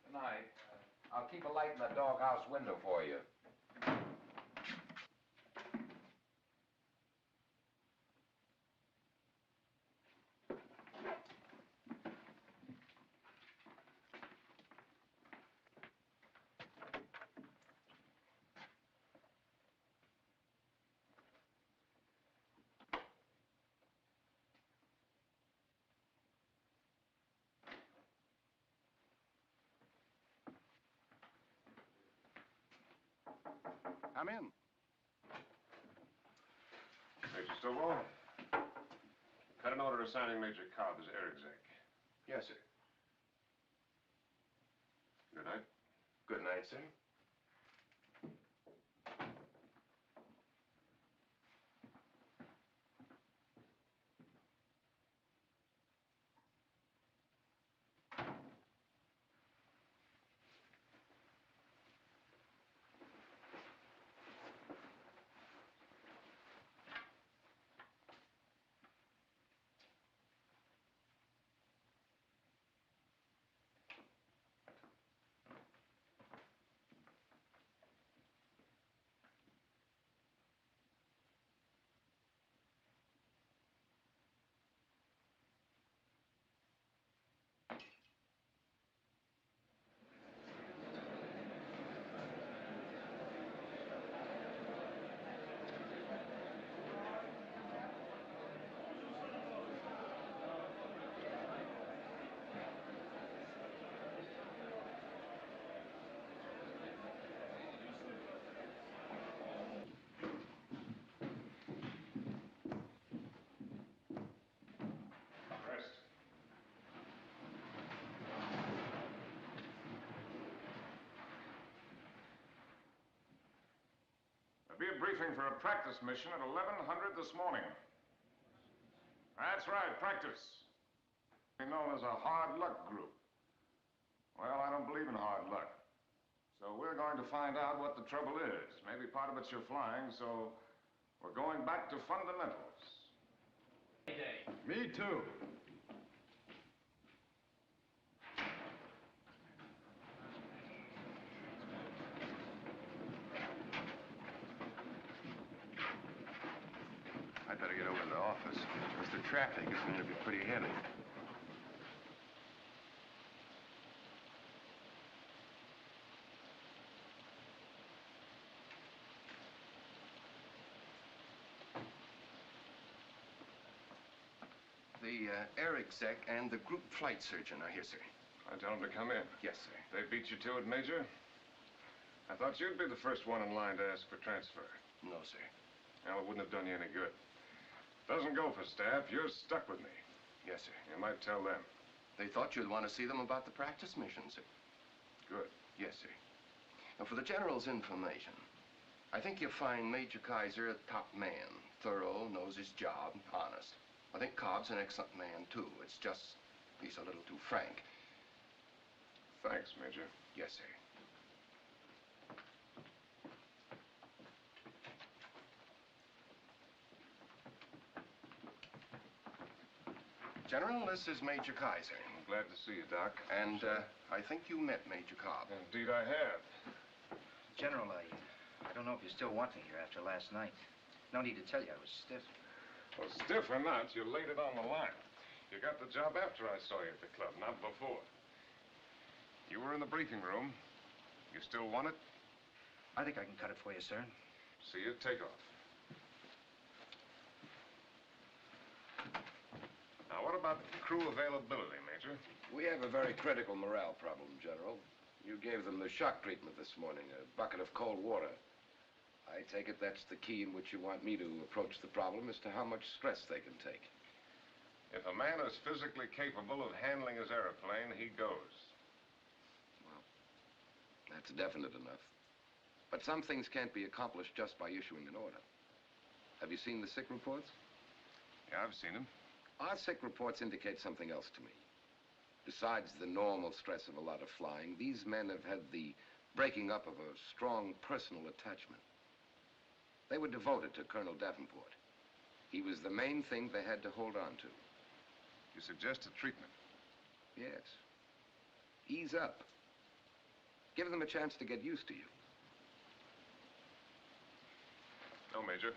Good night. I'll keep a light in the doghouse window for you. Stovall. Cut an order assigning Major Cobb as air exec. Yes, sir. Good night. Good night, sir. There'll be a briefing for a practice mission at 1100 this morning. That's right, practice. Known as a hard luck group. Well, I don't believe in hard luck. So we're going to find out what the trouble is. Maybe part of it's your flying, so we're going back to fundamentals. Me too. I'd better get over to the office, because the traffic is going to be pretty heavy. The air exec and the group flight surgeon are here, sir. I tell them to come in. Yes, sir. They beat you to it, Major? I thought you'd be the first one in line to ask for transfer. No, sir. Well, it wouldn't have done you any good. Doesn't go for staff. You're stuck with me. Yes, sir. You might tell them. They thought you'd want to see them about the practice mission, sir. Good. Yes, sir. Now, for the general's information, I think you'll find Major Kaiser a top man. Thorough, knows his job, honest. I think Cobb's an excellent man, too. It's just he's a little too frank. Thanks, Major. Yes, sir. General, this is Major Kaiser. I'm glad to see you, Doc. And I think you met Major Cobb. Indeed I have. General, I don't know if you still want me here after last night. No need to tell you, I was stiff. Well, stiff or not, you laid it on the line. You got the job after I saw you at the club, not before. You were in the briefing room. You still want it? I think I can cut it for you, sir. See you take off. Now, what about crew availability, Major? We have a very critical morale problem, General. You gave them the shock treatment this morning, a bucket of cold water. I take it that's the key in which you want me to approach the problem as to how much stress they can take. If a man is physically capable of handling his airplane, he goes. Well, that's definite enough. But some things can't be accomplished just by issuing an order. Have you seen the sick reports? Yeah, I've seen them. Our sick reports indicate something else to me. Besides the normal stress of a lot of flying, these men have had the breaking up of a strong personal attachment. They were devoted to Colonel Davenport. He was the main thing they had to hold on to. You suggest a treatment? Yes. Ease up. Give them a chance to get used to you. No, Major.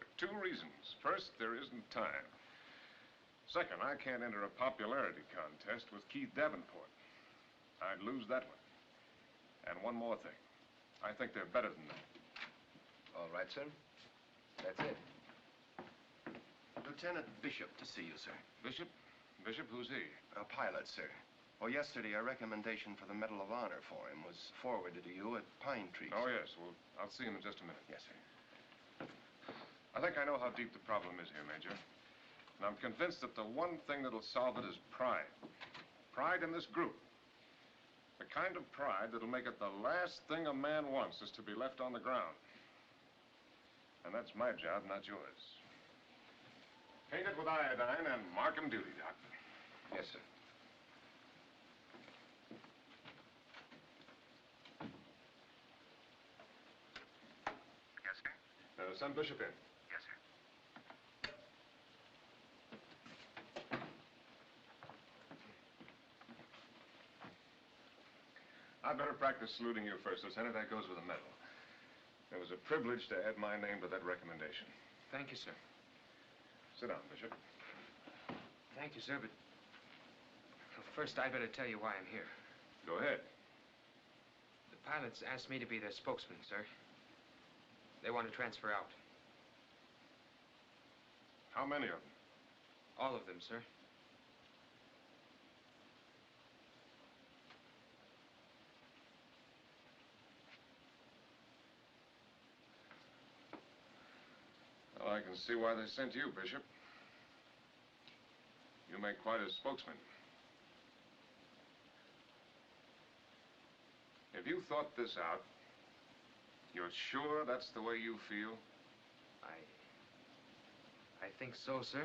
For two reasons. First, there isn't time. Second, I can't enter a popularity contest with Keith Davenport. I'd lose that one. And one more thing. I think they're better than that. All right, sir. That's it. Lieutenant Bishop to see you, sir. Bishop? Bishop, who's he? A pilot, sir. Well, yesterday, a recommendation for the Medal of Honor for him was forwarded to you at Pine Trees. Oh, yes. Well, I'll see him in just a minute. Yes, sir. I think I know how deep the problem is here, Major. And I'm convinced that the one thing that'll solve it is pride. Pride in this group. The kind of pride that'll make it the last thing a man wants is to be left on the ground. And that's my job, not yours. Paint it with iodine and mark 'em duty, Doc. Yes, sir. Yes, sir. Send Bishop in. Yes, sir. I'd better practice saluting you first, Lieutenant. That goes with a medal. It was a privilege to add my name to that recommendation. Thank you, sir. Sit down, Bishop. Thank you, sir, but... Well, first, I'd better tell you why I'm here. Go ahead. The pilots asked me to be their spokesman, sir. They want to transfer out. How many of them? All of them, sir. Well, I can see why they sent you, Bishop. You make quite a spokesman. Have you thought this out? You're sure that's the way you feel? I think so, sir.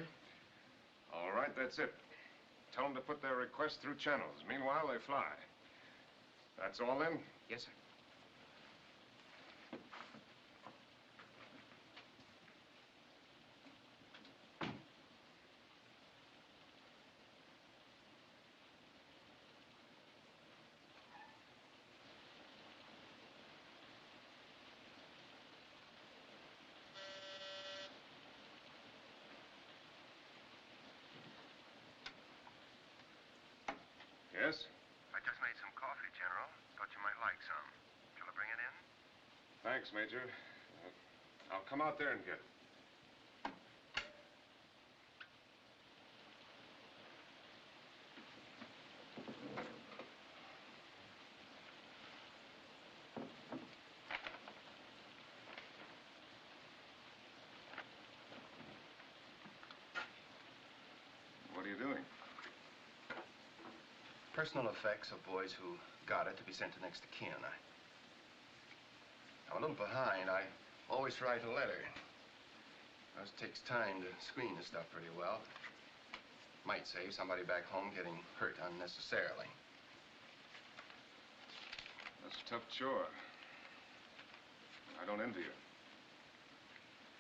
All right, that's it. Tell them to put their request through channels. Meanwhile, they fly. That's all then? Yes, sir. Yes? I just made some coffee, General. Thought you might like some. Shall I bring it in? Thanks, Major. I'll come out there and get it. What are you doing? Personal effects of boys who got it to be sent to next of kin. I'm a little behind. I always write a letter. It takes time to screen the stuff pretty well. Might save somebody back home getting hurt unnecessarily. That's a tough chore. I don't envy you.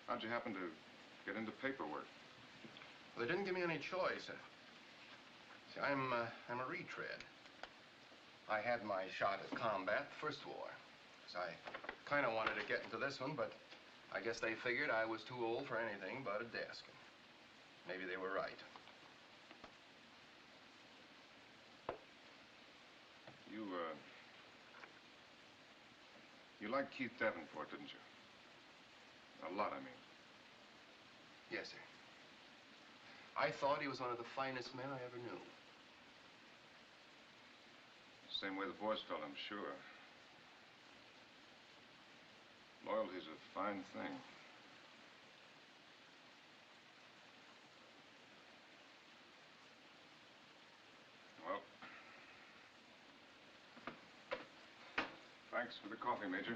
How'd you happen to get into paperwork? Well, they didn't give me any choice. See, I'm a retread. I had my shot at combat the first war. So I kind of wanted to get into this one, but I guess they figured I was too old for anything but a desk. Maybe they were right. You liked Keith Davenport, didn't you? A lot, I mean. Yes, sir. I thought he was one of the finest men I ever knew. Same way the boys felt, I'm sure. Loyalty's a fine thing. Well, thanks for the coffee, Major.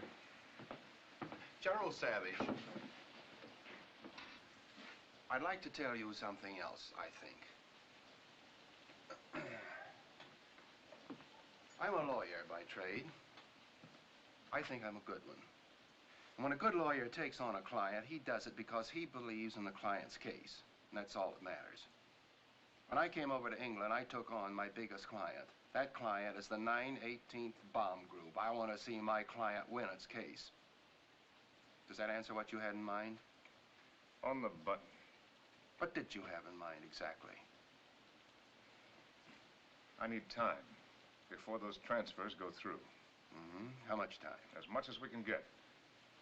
General Savage, I'd like to tell you something else, I think. I'm a lawyer by trade. I think I'm a good one. And when a good lawyer takes on a client, he does it because he believes in the client's case. And that's all that matters. When I came over to England, I took on my biggest client. That client is the 918th Bomb Group. I want to see my client win its case. Does that answer what you had in mind? On the button. What did you have in mind exactly? I need time before those transfers go through. Mm-hmm. How much time? As much as we can get.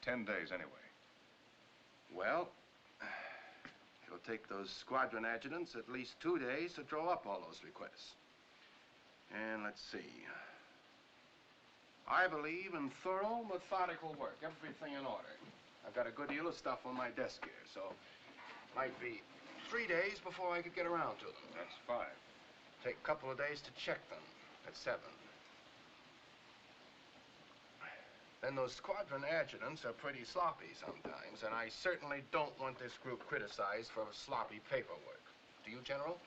10 days, anyway. Well, it'll take those squadron adjutants at least 2 days to draw up all those requests. And let's see. I believe in thorough, methodical work, everything in order. I've got a good deal of stuff on my desk here, so might be 3 days before I could get around to them. That's 5. Take a couple of days to check them. That's 7. Then those squadron adjutants are pretty sloppy sometimes, and I certainly don't want this group criticized for sloppy paperwork. Do you, General?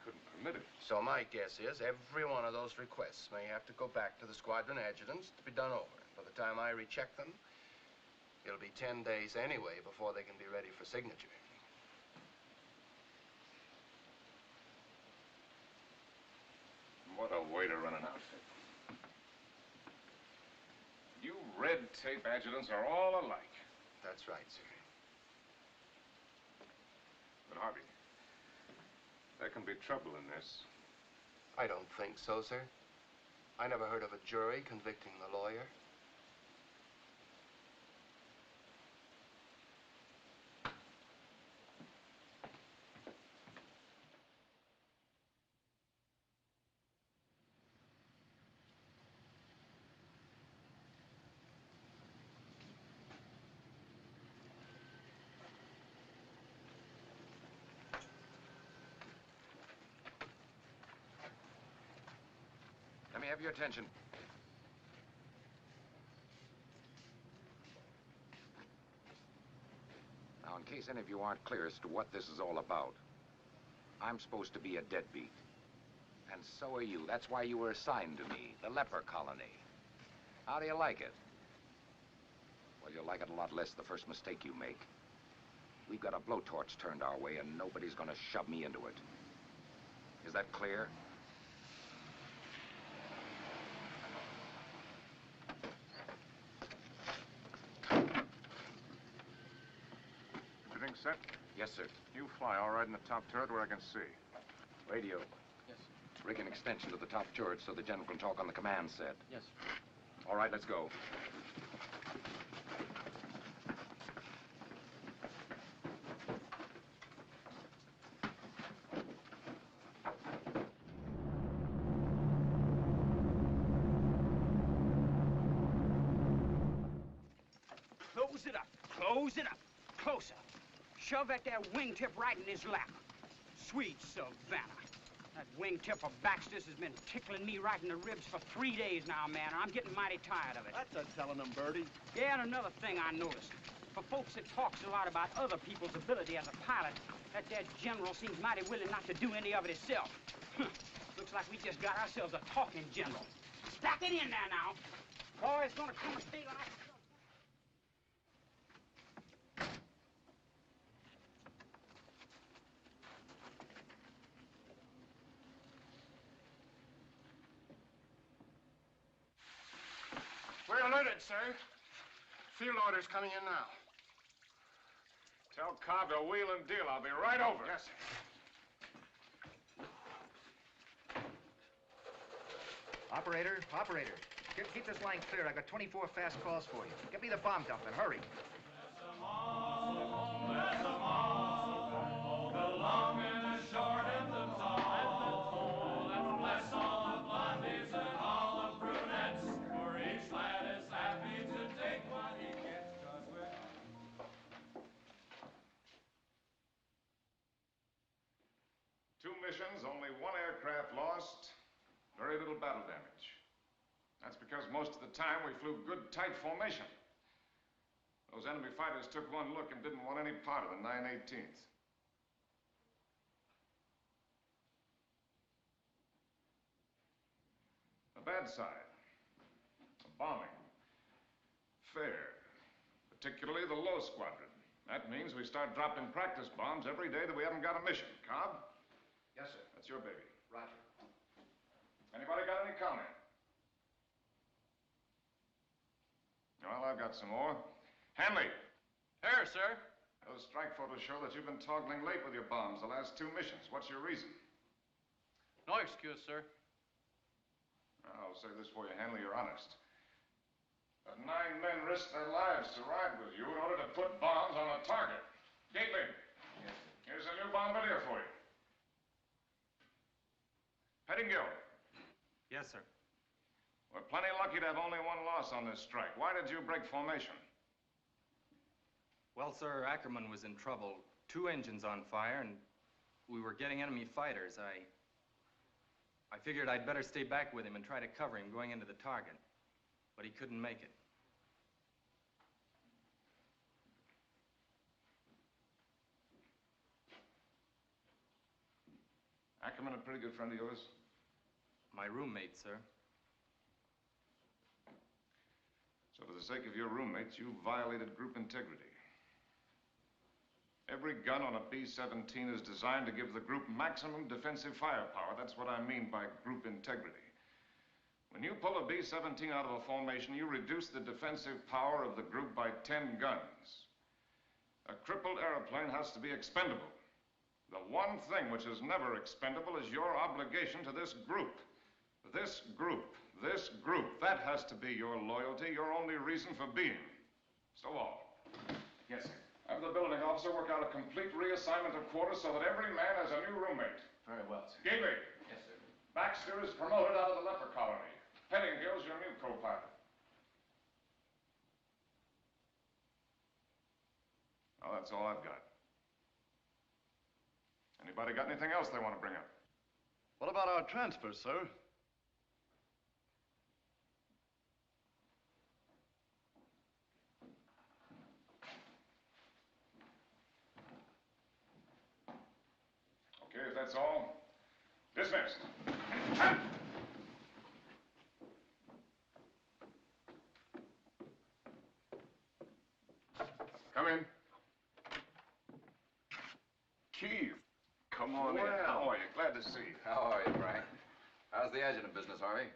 Couldn't permit it. So my guess is every one of those requests may have to go back to the squadron adjutants to be done over. By the time I recheck them, it'll be 10 days anyway before they can be ready for signature. What a way to run an outfit. You red tape adjutants are all alike. That's right, sir. But Harvey, there can be trouble in this. I don't think so, sir. I never heard of a jury convicting the lawyer. Let me have your attention. Now, in case any of you aren't clear as to what this is all about, I'm supposed to be a deadbeat. And so are you. That's why you were assigned to me, the leper colony. How do you like it? Well, you'll like it a lot less the first mistake you make. We've got a blowtorch turned our way, and nobody's gonna shove me into it. Is that clear? Everything set? Yes, sir. You fly all right in the top turret where I can see. Radio. Yes, Rig an extension to the top turret so the general can talk on the command set. yes. All right, let's go. Close it up. Close it up. Closer. Shove that there wingtip right in his lap. Sweet Savannah. That wingtip of Baxter's has been tickling me right in the ribs for 3 days now, man. I'm getting mighty tired of it. That's a telling them, Birdie. Yeah, and another thing I noticed. For folks that talks a lot about other people's ability as a pilot, that there general seems mighty willing not to do any of it himself. Looks like we just got ourselves a talking general. Stack it in there now. Boy, it's gonna come a day when I... We're alerted, sir. Field orders coming in now. Tell Cobb to wheel and deal. I'll be right over. Yes, sir. Operator, keep this line clear. I got 24 fast calls for you. Get me the bomb dump and hurry. Two missions, only one aircraft lost, very little battle damage. That's because most of the time we flew good, tight formation. Those enemy fighters took one look and didn't want any part of the 9/18th. The bad side, the bombing, fair, particularly the low squadron. That means we start dropping practice bombs every day that we haven't got a mission. Cobb? Yes, sir. That's your baby. Roger. Anybody got any comment? Well, I've got some more. Hanley. Here, sir. Those strike photos show that you've been toggling late with your bombs the last 2 missions. What's your reason? No excuse, sir. I'll say this for you, Hanley, you're honest. But 9 men risked their lives to ride with you in order to put bombs on a target. Gately, here's a new bombardier for you. Pettingill. Yes, sir. We're plenty lucky to have only one loss on this strike. Why did you break formation? Well, sir, Ackerman was in trouble. 2 engines on fire, and we were getting enemy fighters. I figured I'd better stay back with him and try to cover him going into the target. But he couldn't make it. Ackerman, a pretty good friend of yours? My roommate, sir. So for the sake of your roommates, you violated group integrity. Every gun on a B-17 is designed to give the group maximum defensive firepower. That's what I mean by group integrity. When you pull a B-17 out of a formation, you reduce the defensive power of the group by 10 guns. A crippled airplane has to be expendable. The one thing which is never expendable is your obligation to this group. This group. This group. That has to be your loyalty, your only reason for being. Stowall. Yes, sir. Have the building officer work out a complete reassignment of quarters so that every man has a new roommate. Very well, sir. Gately. Yes, sir. Baxter is promoted out of the leper colony. Pettingill's your new co-pilot. Well, that's all I've got. Anybody got anything else they want to bring up? What about our transfer, sir? Okay, if that's all, dismissed. Come in. Keith, come on in. How are you? Glad to see you. How are you, Frank? How's the adjutant business, Harvey?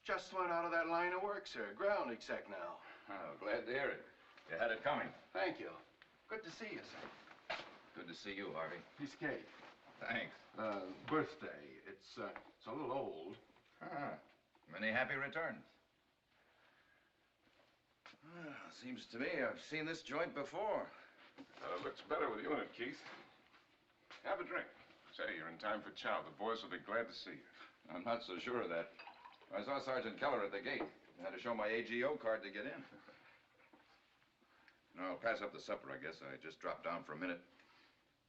Just went out of that line of work, sir. Ground exec now. Oh, glad to hear it. You had it coming. Thank you. Good to see you, sir. Good to see you, Harvey. Piece of cake. Thanks. Birthday. It's a little old. Many happy returns. Seems to me I've seen this joint before. It looks better with you in it, Keith. Have a drink. Say, you're in time for chow. The boys will be glad to see you. I'm not so sure of that. I saw Sergeant Keller at the gate. I had to show my AGO card to get in. No, I'll pass up the supper, I guess. I just dropped down for a minute.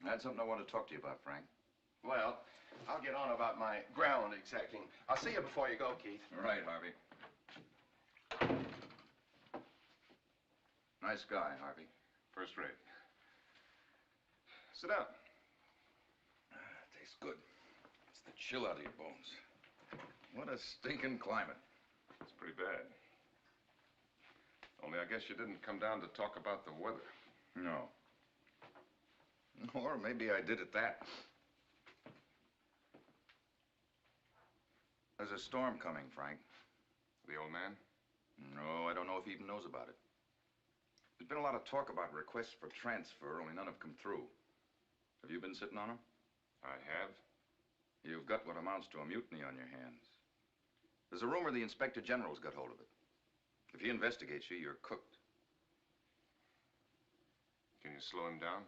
I had something I want to talk to you about, Frank. Well, I'll get on about my ground execing. I'll see you before you go, Keith. Right, Harvey. Nice guy, Harvey. First rate. Sit down. Tastes good. It's the chill out of your bones. What a stinking climate. It's pretty bad. Only I guess you didn't come down to talk about the weather. No. Or maybe I did at that. There's a storm coming, Frank. The old man? No, I don't know if he even knows about it. There's been a lot of talk about requests for transfer, only none have come through. Have you been sitting on them? I have. You've got what amounts to a mutiny on your hands. There's a rumor the Inspector General's got hold of it. If he investigates you, you're cooked. Can you slow him down?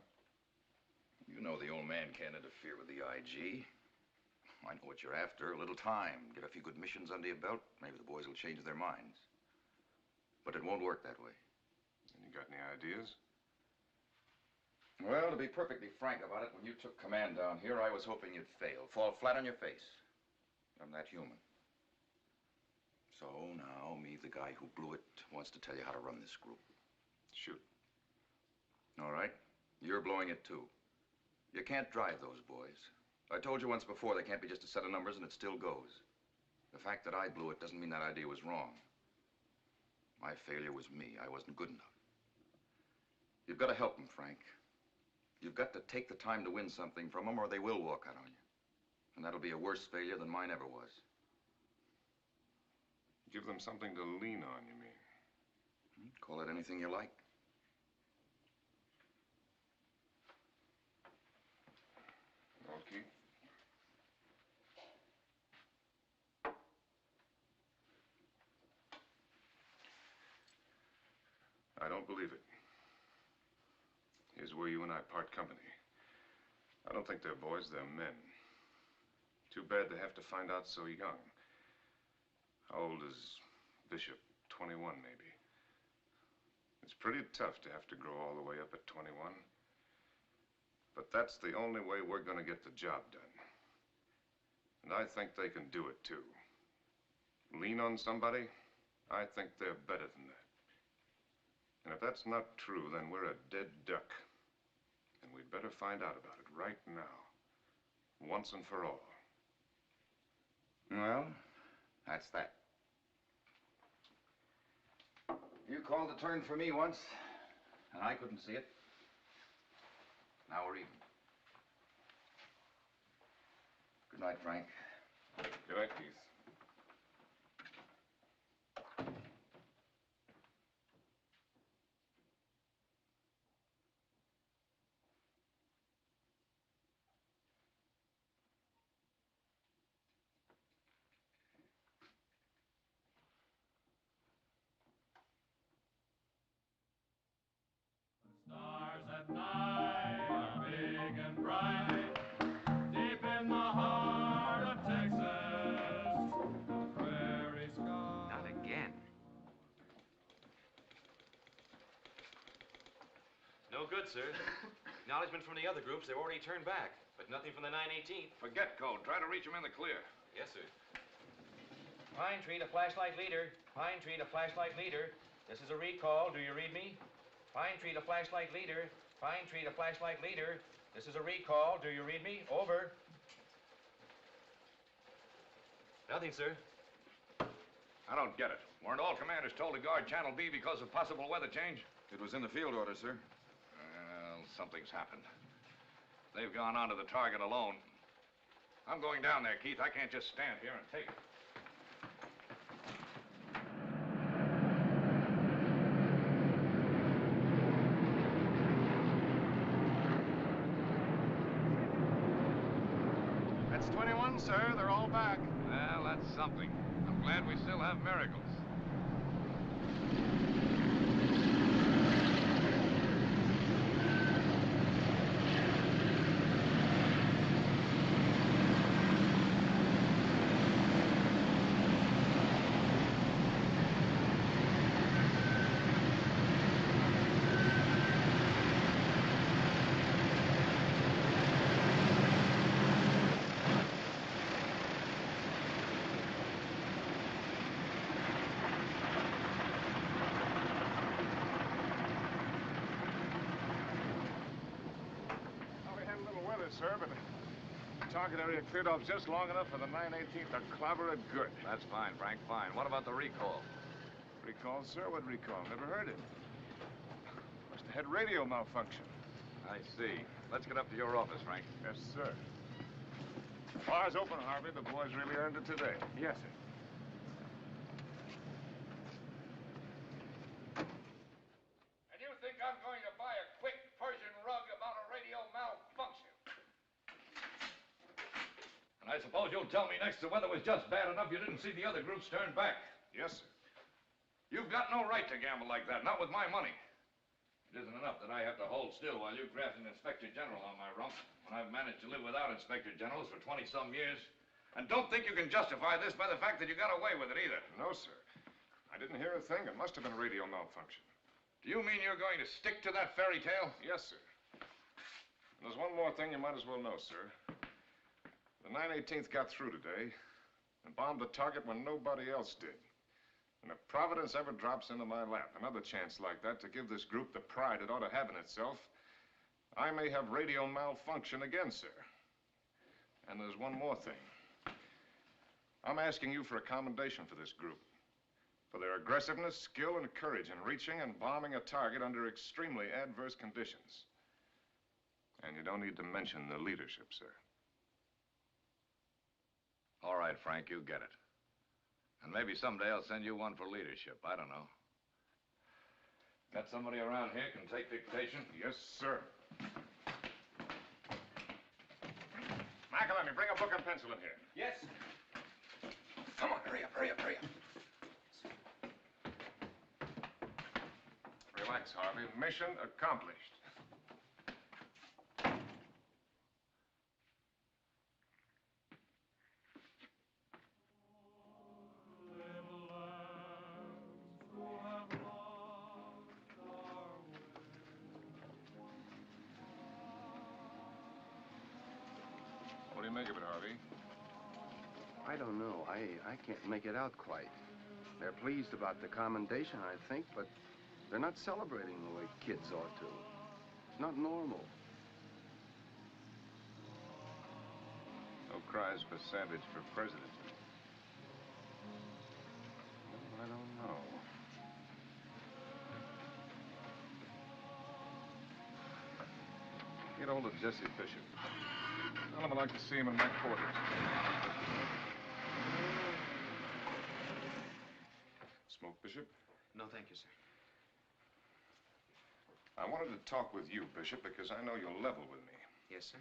You know the old man can't interfere with the IG. I know what you're after. A little time. Get a few good missions under your belt. Maybe the boys will change their minds. But it won't work that way. And you got any ideas? Well, to be perfectly frank about it, when you took command down here, I was hoping you'd fail. Fall flat on your face. I'm that human. So now, me, the guy who blew it, wants to tell you how to run this group. Shoot. All right. You're blowing it, too. You can't drive those boys. I told you once before, they can't be just a set of numbers, and it still goes. The fact that I blew it doesn't mean that idea was wrong. My failure was me. I wasn't good enough. You've got to help them, Frank. You've got to take the time to win something from them, or they will walk out on you. And that'll be a worse failure than mine ever was. Give them something to lean on, you mean? Call it anything you like. Okay. I don't believe it. Here's where you and I part company. I don't think they're boys, they're men. Too bad they have to find out so young. How old is Bishop? 21, maybe. It's pretty tough to have to grow all the way up at 21. But that's the only way we're going to get the job done. And I think they can do it, too. Lean on somebody? I think they're better than that. And if that's not true, then we're a dead duck. And we'd better find out about it right now. Once and for all. Well, that's that. You called a turn for me once, and I couldn't see it. Now we're even. Good night, Frank. Good night, Keith. Stars at night are big and bright, deep in the heart of Texas, the prairie sky. Not again. No good, sir. Acknowledgement from the other groups, they've already turned back, but nothing from the 918th. Forget code. Try to reach him in the clear. Yes, sir. Pine Tree to flashlight leader. Pine Tree to flashlight leader. This is a recall. Do you read me? Pine Tree to flashlight leader. Pine Tree to flashlight leader. This is a recall. Do you read me? Over. Nothing, sir. I don't get it. Weren't all commanders told to guard Channel B because of possible weather change? It was in the field order, sir. Well, something's happened. They've gone onto the target alone. I'm going down there, Keith. I can't just stand here and take it. That's 21, sir. They're all back. Well, that's something. I'm glad we still have miracles. Sir, but the target area cleared off just long enough for the 918th to clobber it good. That's fine, Frank, fine. What about the recall? Recall, sir? What recall? Never heard it. Must have had radio malfunction. I see. Let's get up to your office, Frank. Yes, sir. Bar's open, Harvey. The boys really earned it today. Yes, sir. And you think I'm going to buy a quick Persian rug about a radio malfunction? And I suppose you'll tell me next the weather was just bad enough you didn't see the other groups turn back. Yes, sir. You've got no right to gamble like that, not with my money. It isn't enough that I have to hold still while you graft an Inspector General on my rump when I've managed to live without Inspector Generals for 20-some years. And don't think you can justify this by the fact that you got away with it either. No, sir. I didn't hear a thing. It must have been radio malfunction. Do you mean you're going to stick to that fairy tale? Yes, sir. And there's one more thing you might as well know, sir. The 918th got through today and bombed the target when nobody else did. And if Providence ever drops into my lap another chance like that to give this group the pride it ought to have in itself, I may have radio malfunction again, sir. And there's one more thing. I'm asking you for a commendation for this group, for their aggressiveness, skill, and courage in reaching and bombing a target under extremely adverse conditions. And you don't need to mention the leadership, sir. All right, Frank, you get it. And maybe someday I'll send you one for leadership. I don't know. Got somebody around here can take dictation? Yes, sir. McElhenney, bring a book and pencil in here. Yes. Come on, hurry up, hurry up, hurry up. Relax, Harvey. Mission accomplished. don't know. I can't make it out quite. They're pleased about the commendation, I think, but they're not celebrating the way kids ought to. It's not normal. No cries for Savage for president. I don't know. Get hold of Jesse Bishop. Tell him I'd like to see him in my quarters. Smoke, Bishop? No, thank you, sir. I wanted to talk with you, Bishop, because I know you'll level with me. Yes, sir.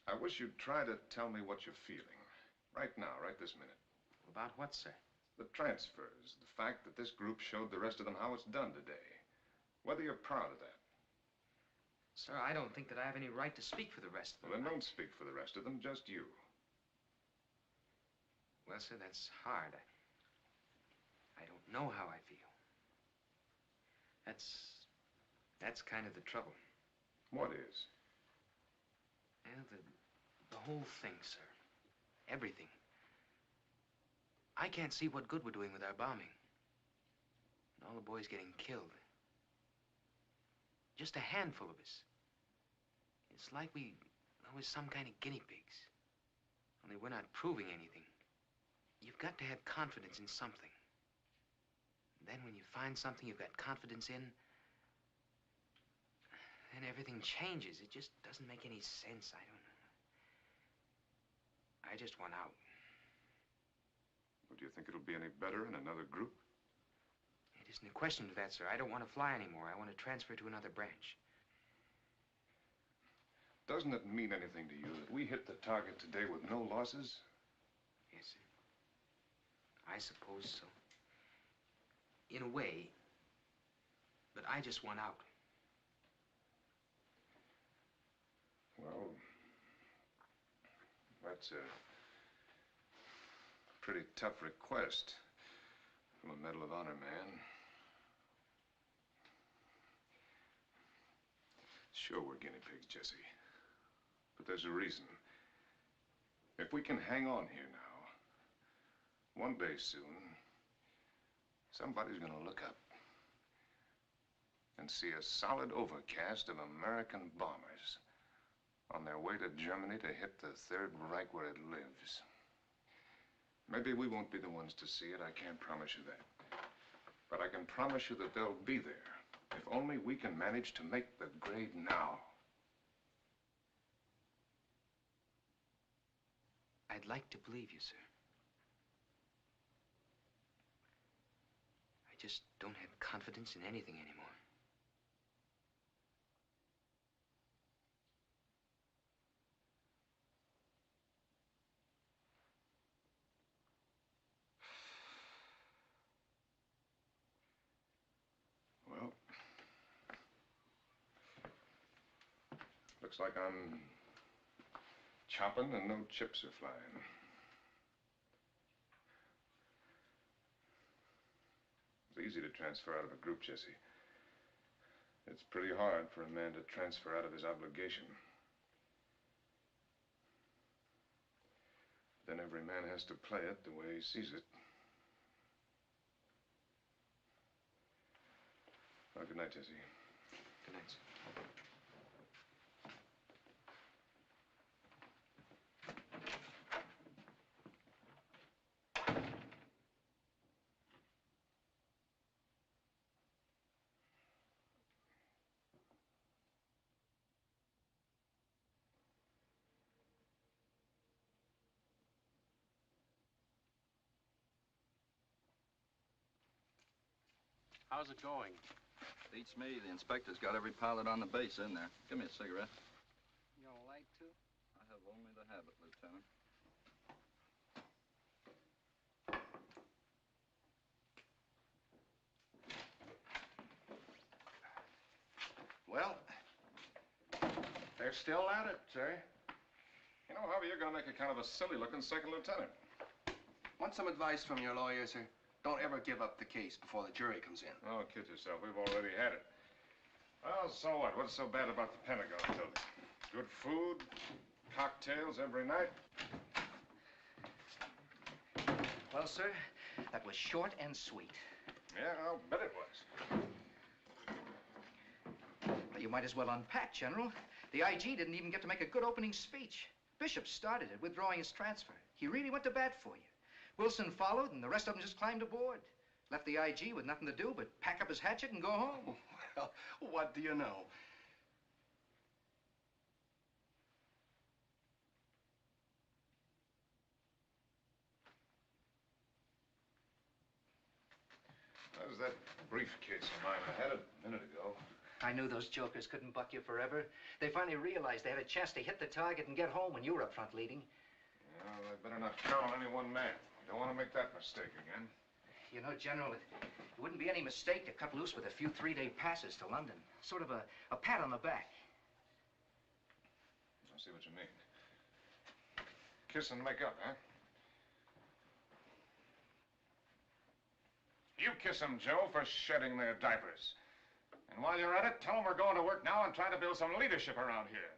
I wish you'd try to tell me what you're feeling. Right now, right this minute. About what, sir? The transfers, the fact that this group showed the rest of them how it's done today. Whether you're proud of that. Sir, I don't think that I have any right to speak for the rest of them. Well, then don't speak for the rest of them, just you. Well, sir, that's hard. I don't know how I feel. That's kind of the trouble. What is? Well, the whole thing, sir. Everything. I can't see what good we're doing with our bombing. And all the boys getting killed. Just a handful of us. It's like we was some kind of guinea pigs. Only we're not proving anything. You've got to have confidence in something. Then when you find something you've got confidence in, then everything changes. It just doesn't make any sense. I don't know. I just want out. Well, do you think it'll be any better in another group? It isn't a question of that, sir. I don't want to fly anymore. I want to transfer to another branch. Doesn't it mean anything to you that we hit the target today with no losses? Yes, sir. I suppose so. In a way. But I just want out. Well, that's a pretty tough request from a Medal of Honor man. Sure, we're guinea pigs, Jesse. But there's a reason. If we can hang on here now, one day soon, somebody's gonna look up and see a solid overcast of American bombers on their way to Germany to hit the Third Reich where it lives. Maybe we won't be the ones to see it, I can't promise you that. But I can promise you that they'll be there, if only we can manage to make the grade now. I'd like to believe you, sir. I just don't have confidence in anything anymore. Well, looks like I'm chopping and no chips are flying. It's easy to transfer out of a group, Jesse. It's pretty hard for a man to transfer out of his obligation. Then every man has to play it the way he sees it. Well, good night, Jesse. Good night, sir. How's it going? Beats me. The inspector's got every pilot on the base in there. Give me a cigarette. You don't like to? I have only the habit, Lieutenant. Well, they're still at it, sir. You know, Harvey, you're gonna make a kind of a silly-looking second lieutenant. Want some advice from your lawyer, sir? Don't ever give up the case before the jury comes in. Oh, kid yourself. We've already had it. Well, so what? What's so bad about the Pentagon building? Good food, cocktails every night. Well, sir, that was short and sweet. Yeah, I'll bet it was. Well, you might as well unpack, General. The IG didn't even get to make a good opening speech. Bishop started it, withdrawing his transfer. He really went to bat for you. Wilson followed, and the rest of them just climbed aboard. Left the IG with nothing to do but pack up his hatchet and go home. Well, what do you know? There's that briefcase of mine. I had it a minute ago. I knew those jokers couldn't buck you forever. They finally realized they had a chance to hit the target and get home when you were up front leading. Well, I better not count on any one man. Don't want to make that mistake again. You know, General, it wouldn't be any mistake to cut loose with a few three-day passes to London. Sort of a pat on the back. I see what you mean. Kiss and make up, huh? You kiss them, Joe, for shedding their diapers. And while you're at it, tell them we're going to work now and try to build some leadership around here.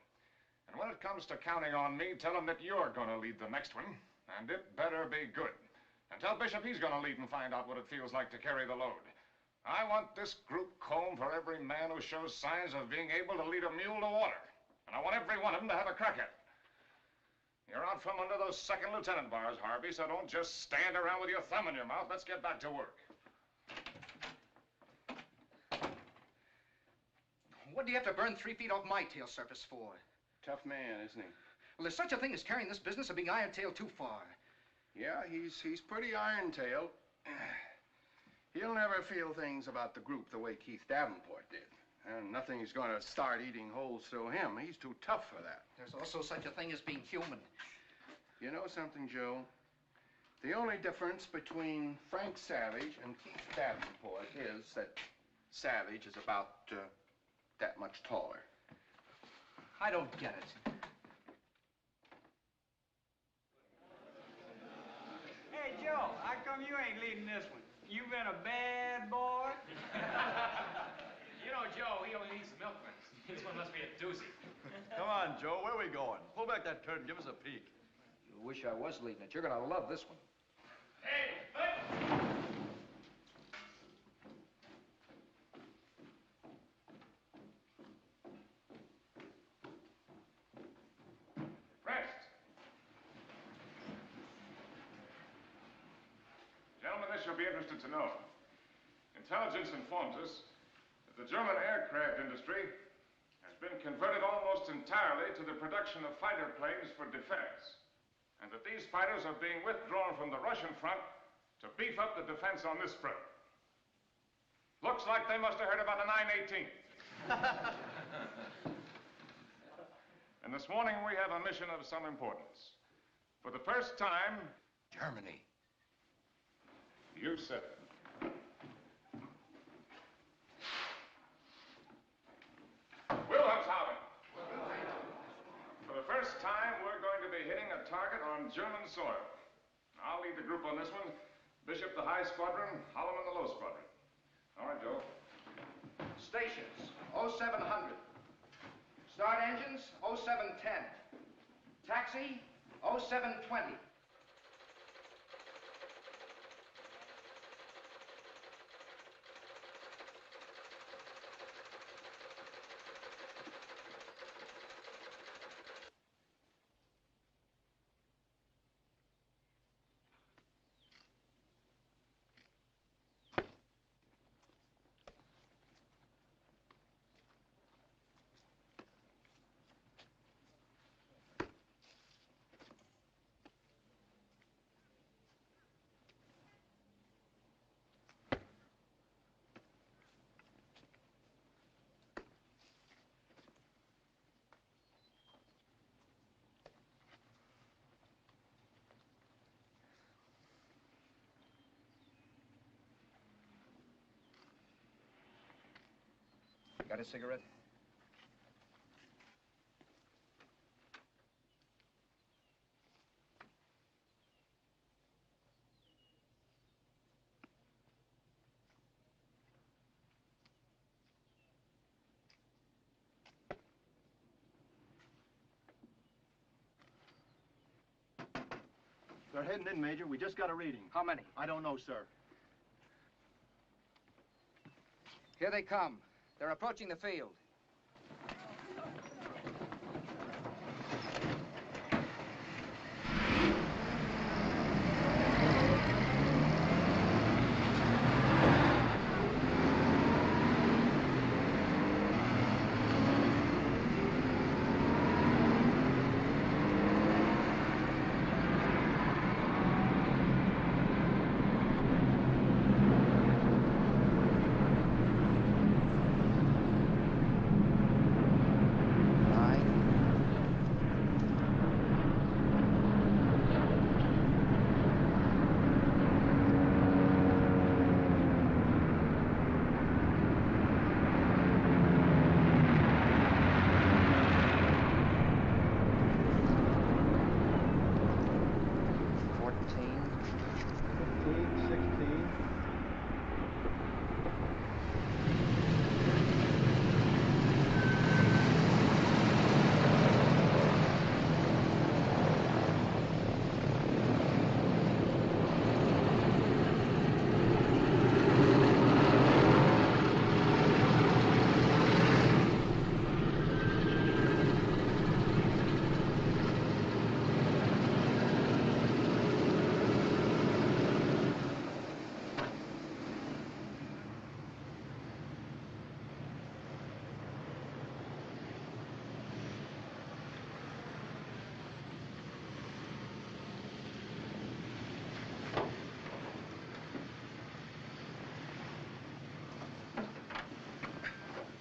And when it comes to counting on me, tell them that you're going to lead the next one. And it better be good. And tell Bishop he's going to lead and find out what it feels like to carry the load. I want this group combed for every man who shows signs of being able to lead a mule to water. And I want every one of them to have a crack at it. You're out from under those second lieutenant bars, Harvey, so don't just stand around with your thumb in your mouth. Let's get back to work. What do you have to burn 3 feet off my tail surface for? Tough man, isn't he? Well, there's such a thing as carrying this business of being iron-tailed too far. Yeah, he's pretty iron-tailed. He'll never feel things about the group the way Keith Davenport did. And nothing's going to start eating holes through him. He's too tough for that. There's also such a thing as being human. You know something, Joe? The only difference between Frank Savage and Keith Davenport is that Savage is about that much taller. I don't get it. Hey, Joe, how come you ain't leading this one? You been a bad boy? You know, Joe, he only needs the milkman. This one must be a doozy. Come on, Joe, where are we going? Pull back that curtain, give us a peek. You wish I was leading it. You're gonna love this one. Hey, Rest. Gentlemen, this you'll be interested to know. Intelligence informs us that the German aircraft industry has been converted almost entirely to the production of fighter planes for defense, and that these fighters are being withdrawn from the Russian front to beef up the defense on this front. Looks like they must have heard about the 918. And this morning we have a mission of some importance. For the first time... Germany. You said it. Wilhelmshaven. For the first time, we're going to be hitting a target on German soil. I'll lead the group on this one. Bishop the high squadron, Holloman the low squadron. All right, Joe. Stations, 0700. Start engines, 0710. Taxi, 0720. Got a cigarette? They're heading in, Major. We just got a reading. How many? I don't know, sir. Here they come. They're approaching the field.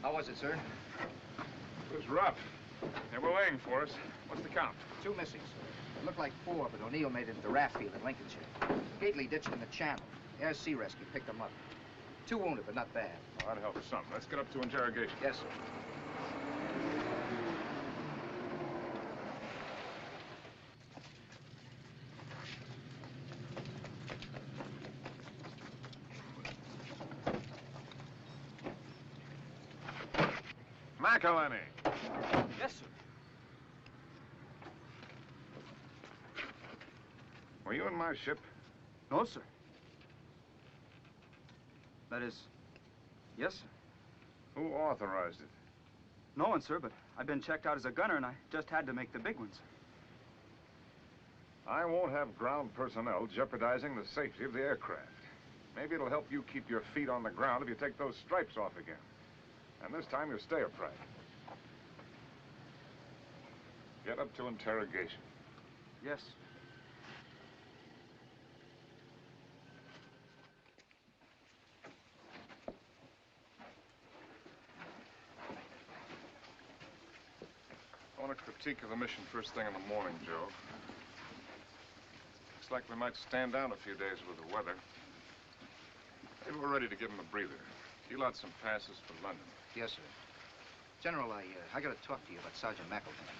How was it, sir? It was rough. They were laying for us. What's the count? 2 missing, sir. It looked like 4, but O'Neill made it into Rathfield in Lincolnshire. Gately ditched in the channel. Air Sea Rescue picked them up. 2 wounded, but not bad. Well, that helps some. Let's get up to interrogation. Yes, sir. McElhenney. Yes, sir. Were you in my ship? No, sir. That is, yes, sir. Who authorized it? No one, sir, but I've been checked out as a gunner, and I just had to make the big ones. I won't have ground personnel jeopardizing the safety of the aircraft. Maybe it'll help you keep your feet on the ground if you take those stripes off again. And this time you'll stay upright. Get up to interrogation. Yes. I want a critique of the mission first thing in the morning, Joe. Looks like we might stand down a few days with the weather. Maybe we're ready to give them a breather. Deal out some passes for London. Yes, sir. General, I got to talk to you about Sergeant McElhenney.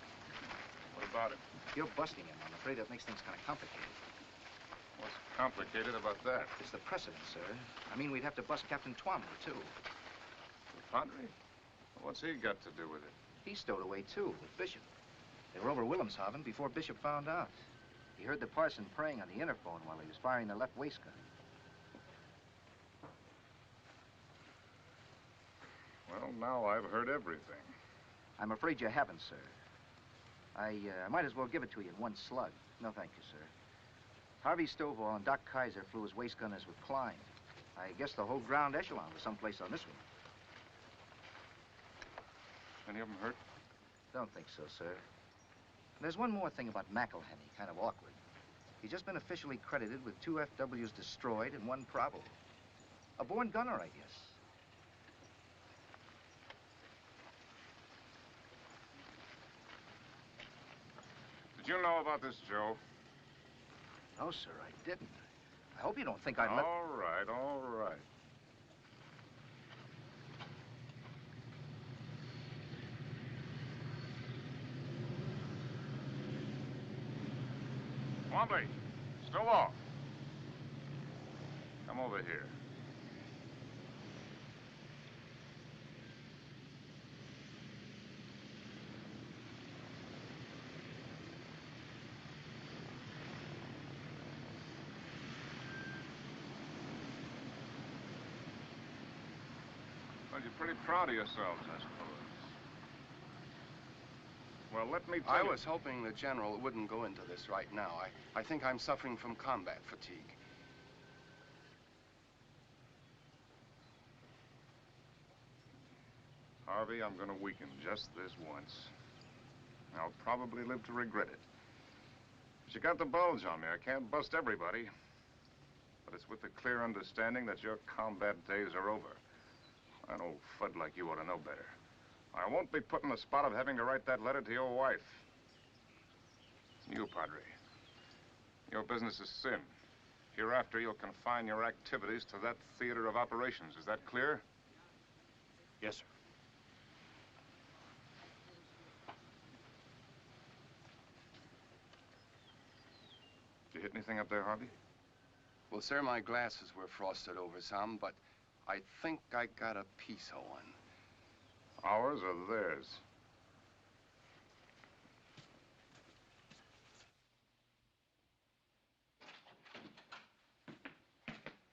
What about it? You're busting him. I'm afraid that makes things kind of complicated. What's complicated about that? It's the precedent, sir. I mean, we'd have to bust Captain Twombly, too. The Padre? What's he got to do with it? He stowed away, too, with Bishop. They were over Wilhelmshaven before Bishop found out. He heard the parson praying on the interphone while he was firing the left waistgun. Well, now I've heard everything. I'm afraid you haven't, sir. I might as well give it to you in one slug. No, thank you, sir. Harvey Stovall and Doc Kaiser flew as waist gunners with Klein. I guess the whole ground echelon was someplace on this one. Any of them hurt? Don't think so, sir. There's one more thing about McElhenney, kind of awkward. He's just been officially credited with 2 FWs destroyed and 1 Bravo. A born gunner, I guess. Did you know about this, Joe? No, sir, I didn't. I hope you don't think I'd let... All right, all right. Twombly, Stovall. Come over here. Well, you're pretty proud of yourselves, I suppose. Well, let me tell I you... was hoping the General wouldn't go into this right now. I think I'm suffering from combat fatigue. Harvey, I'm going to weaken just this once. I'll probably live to regret it. But you got the bulge on me. I can't bust everybody. But it's with the clear understanding that your combat days are over. An old fud like you ought to know better. I won't be put in the spot of having to write that letter to your wife. You, Padre. Your business is sin. Hereafter, you'll confine your activities to that theater of operations. Is that clear? Yes, sir. Did you hit anything up there, Harvey? Well, sir, my glasses were frosted over some, but I think I got a piece of one. Ours or theirs?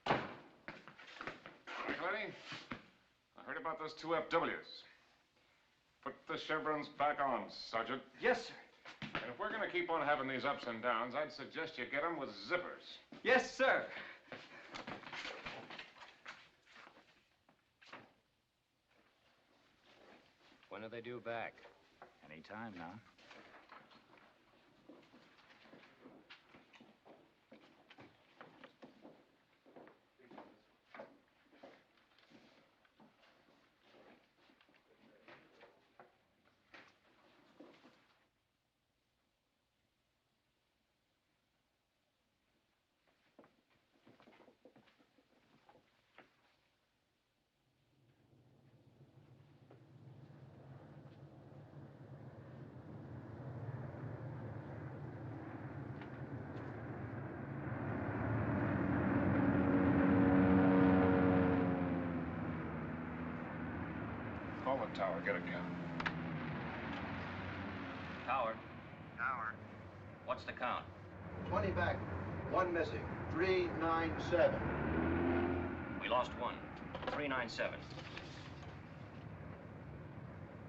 Lenny, I heard about those two FWs. Put the chevrons back on, Sergeant. Yes, sir. And if we're going to keep on having these ups and downs, I'd suggest you get them with zippers. Yes, sir. When are they due back? Any time now. Call the tower, get a count. Tower. Tower. What's the count? 20 back, 1 missing. 397. We lost one. 397.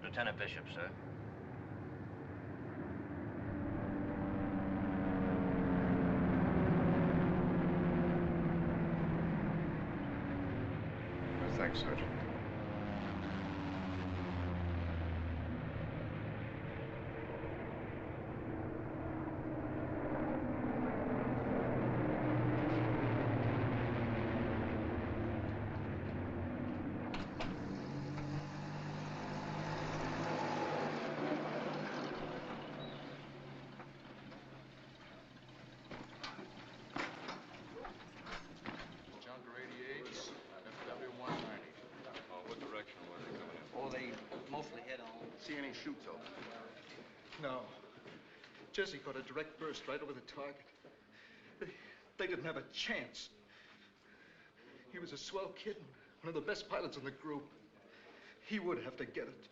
Lieutenant Bishop, sir. Thanks, Sergeant. See any chutes open? No. Jesse caught a direct burst right over the target. They didn't have a chance. He was a swell kid, one of the best pilots in the group. He would have to get it.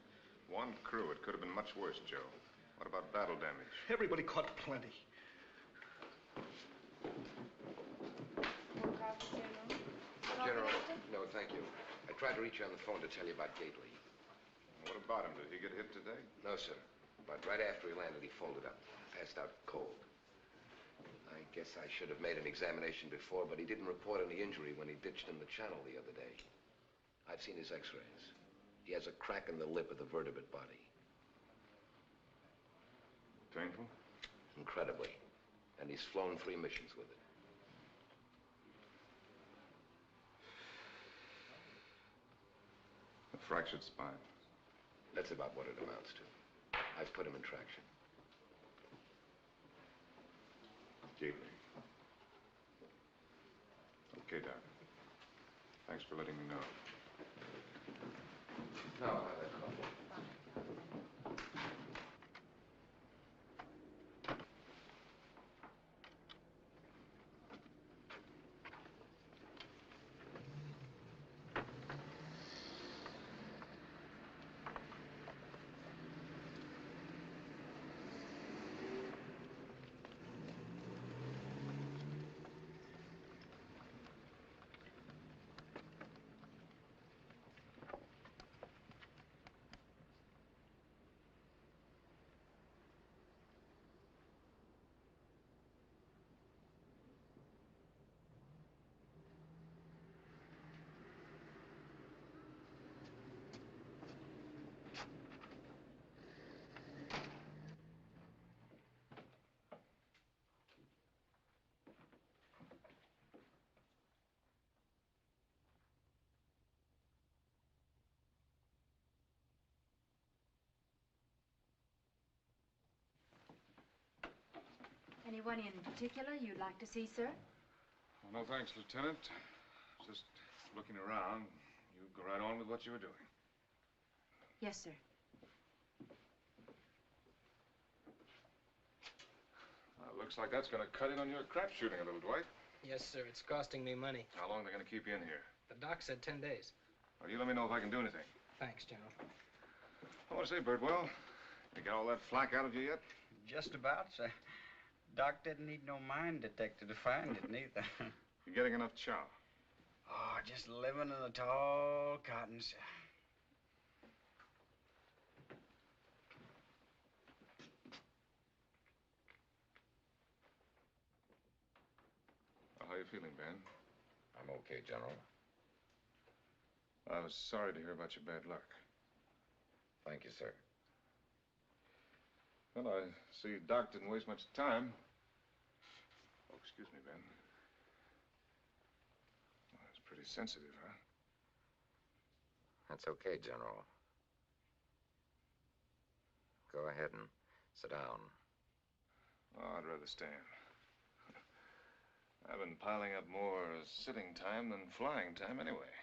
One crew. It could have been much worse, Joe. What about battle damage? Everybody caught plenty. General, no, thank you. I tried to reach you on the phone to tell you about Gately. What about him? Did he get hit today? No, sir. But right after he landed, he folded up, passed out cold. I guess I should have made an examination before, but he didn't report any injury when he ditched in the channel the other day. I've seen his x-rays. He has a crack in the lip of the vertebrate body. Painful? Incredibly. And he's flown 3 missions with it. A fractured spine. That's about what it amounts to. I've put him in traction. Gately. Okay, Doc. Thanks for letting me know. No, I'll have that call. Anyone in particular you'd like to see, sir? Well, no thanks, Lieutenant. Just looking around. You go right on with what you were doing. Yes, sir. Well, looks like that's going to cut in on your crap shooting a little, Dwight. Yes, sir. It's costing me money. How long are they going to keep you in here? The doc said 10 days. Well, you let me know if I can do anything. Thanks, General. I want to say, Birdwell, you got all that flack out of you yet? Just about, sir. Doc didn't need no mine detector to find it, neither. You getting enough chow? Oh, just living in the tall cotton, sir. Well, how you feeling, Ben? I'm okay, General. I was sorry to hear about your bad luck. Thank you, sir. Well, I see Doc didn't waste much time. Oh, excuse me, Ben. Well, that's pretty sensitive, huh? That's okay, General. Go ahead and sit down. Oh, I'd rather stand. I've been piling up more sitting time than flying time anyway.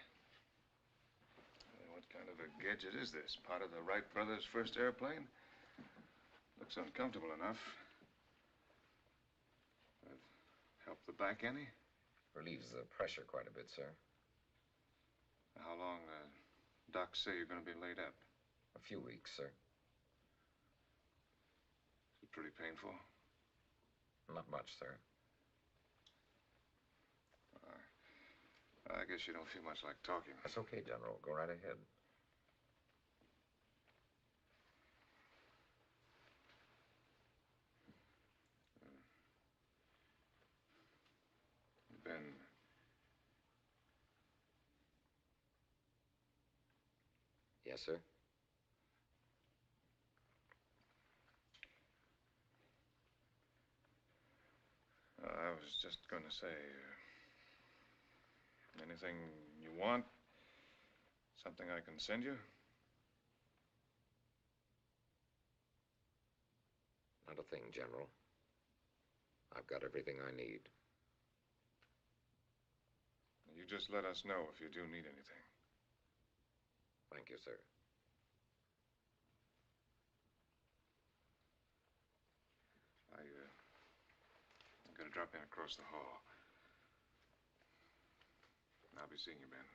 What kind of a gadget is this? Part of the Wright brothers' first airplane? Looks uncomfortable enough. Help the back any? Relieves the pressure quite a bit, sir. How long, Doc say you're going to be laid up? A few weeks, sir. Is it pretty painful? Not much, sir. I guess you don't feel much like talking. That's okay, General. Go right ahead. Ben. Yes, sir? I was just going to say, anything you want? Something I can send you? Not a thing, General. I've got everything I need. You just let us know if you do need anything. Thank you, sir. I'm going to drop in across the hall. I'll be seeing you, Ben.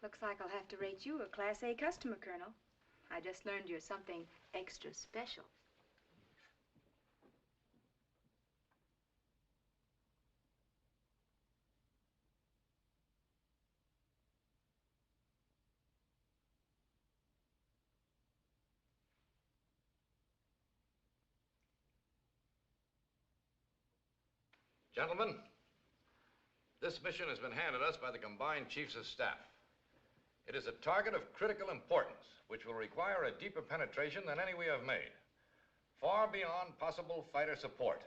Looks like I'll have to rate you a Class A customer, Colonel. I just learned you're something extra special. Gentlemen, this mission has been handed us by the combined chiefs of staff. It is a target of critical importance, which will require a deeper penetration than any we have made, far beyond possible fighter support.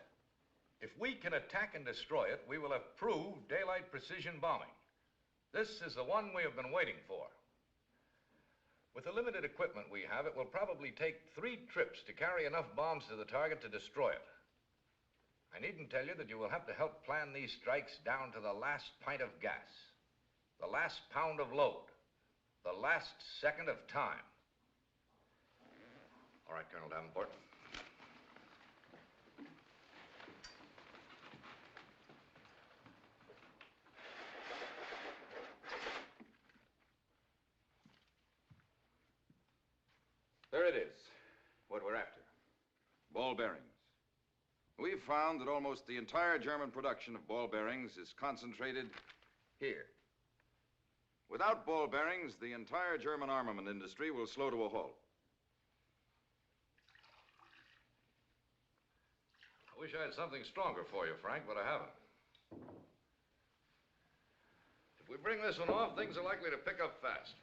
If we can attack and destroy it, we will have proved daylight precision bombing. This is the one we have been waiting for. With the limited equipment we have, it will probably take 3 trips to carry enough bombs to the target to destroy it. I needn't tell you that you will have to help plan these strikes down to the last pint of gas, the last pound of load, the last second of time. All right, Colonel Davenport. There it is, what we're after. Ball bearings. We've found that almost the entire German production of ball bearings is concentrated here. Without ball bearings, the entire German armament industry will slow to a halt. Wish I had something stronger for you, Frank, but I haven't. If we bring this one off, things are likely to pick up fast.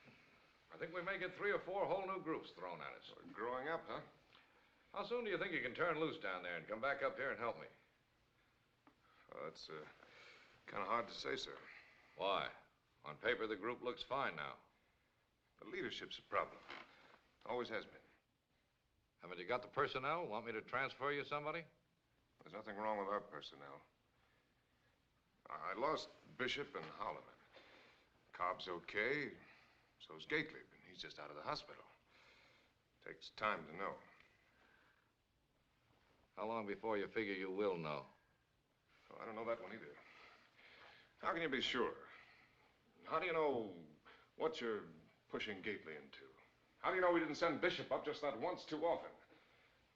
I think we may get 3 or 4 whole new groups thrown at us. Growing up, huh? How soon do you think you can turn loose down there and come back up here and help me? Well, that's kind of hard to say, sir. Why? On paper, the group looks fine now. The leadership's a problem. Always has been. Haven't you got the personnel? Want me to transfer you somebody? There's nothing wrong with our personnel. I lost Bishop and Holloman. Cobb's okay. So's Gately, but he's just out of the hospital. Takes time to know. How long before you figure you will know? Oh, I don't know that one either. How can you be sure? How do you know what you're pushing Gately into? How do you know we didn't send Bishop up just that once too often?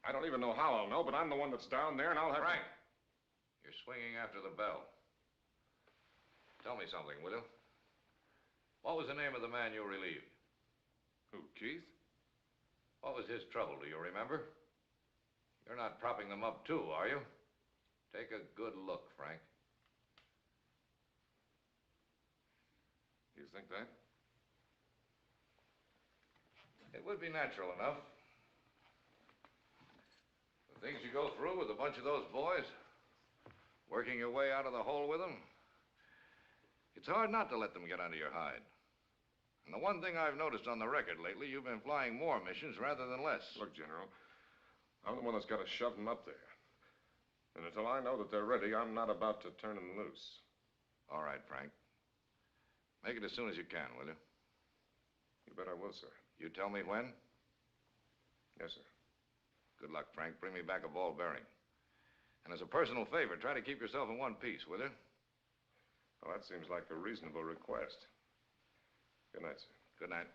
I don't even know how I'll know, but I'm the one that's down there, and I'll have... Frank, you're swinging after the bell. Tell me something, will you? What was the name of the man you relieved? Who, Keith? What was his trouble, do you remember? You're not propping them up, too, are you? Take a good look, Frank. You think that? It would be natural enough. The things you go through with a bunch of those boys, working your way out of the hole with them, it's hard not to let them get under your hide. And the one thing I've noticed on the record lately, you've been flying more missions rather than less. Look, General, I'm the one that's got to shove them up there. And until I know that they're ready, I'm not about to turn them loose. All right, Frank. Make it as soon as you can, will you? You bet I will, sir. You tell me when? Yes, sir. Good luck, Frank. Bring me back a ball bearing. And as a personal favor, try to keep yourself in one piece, will you? Well, that seems like a reasonable request. Good night, sir. Good night.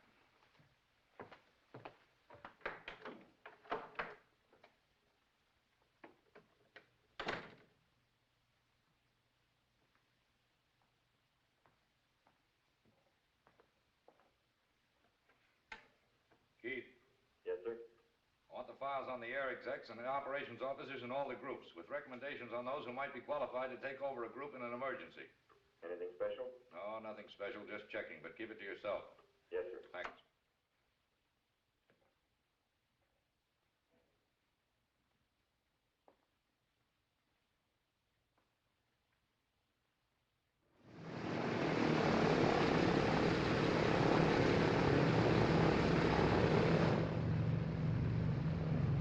Keith. Yes, sir. I want the files on the air execs and the operations officers in all the groups, with recommendations on those who might be qualified to take over a group in an emergency. Anything special? No, nothing special, just checking, but keep it to yourself. Yes, sir. Thanks.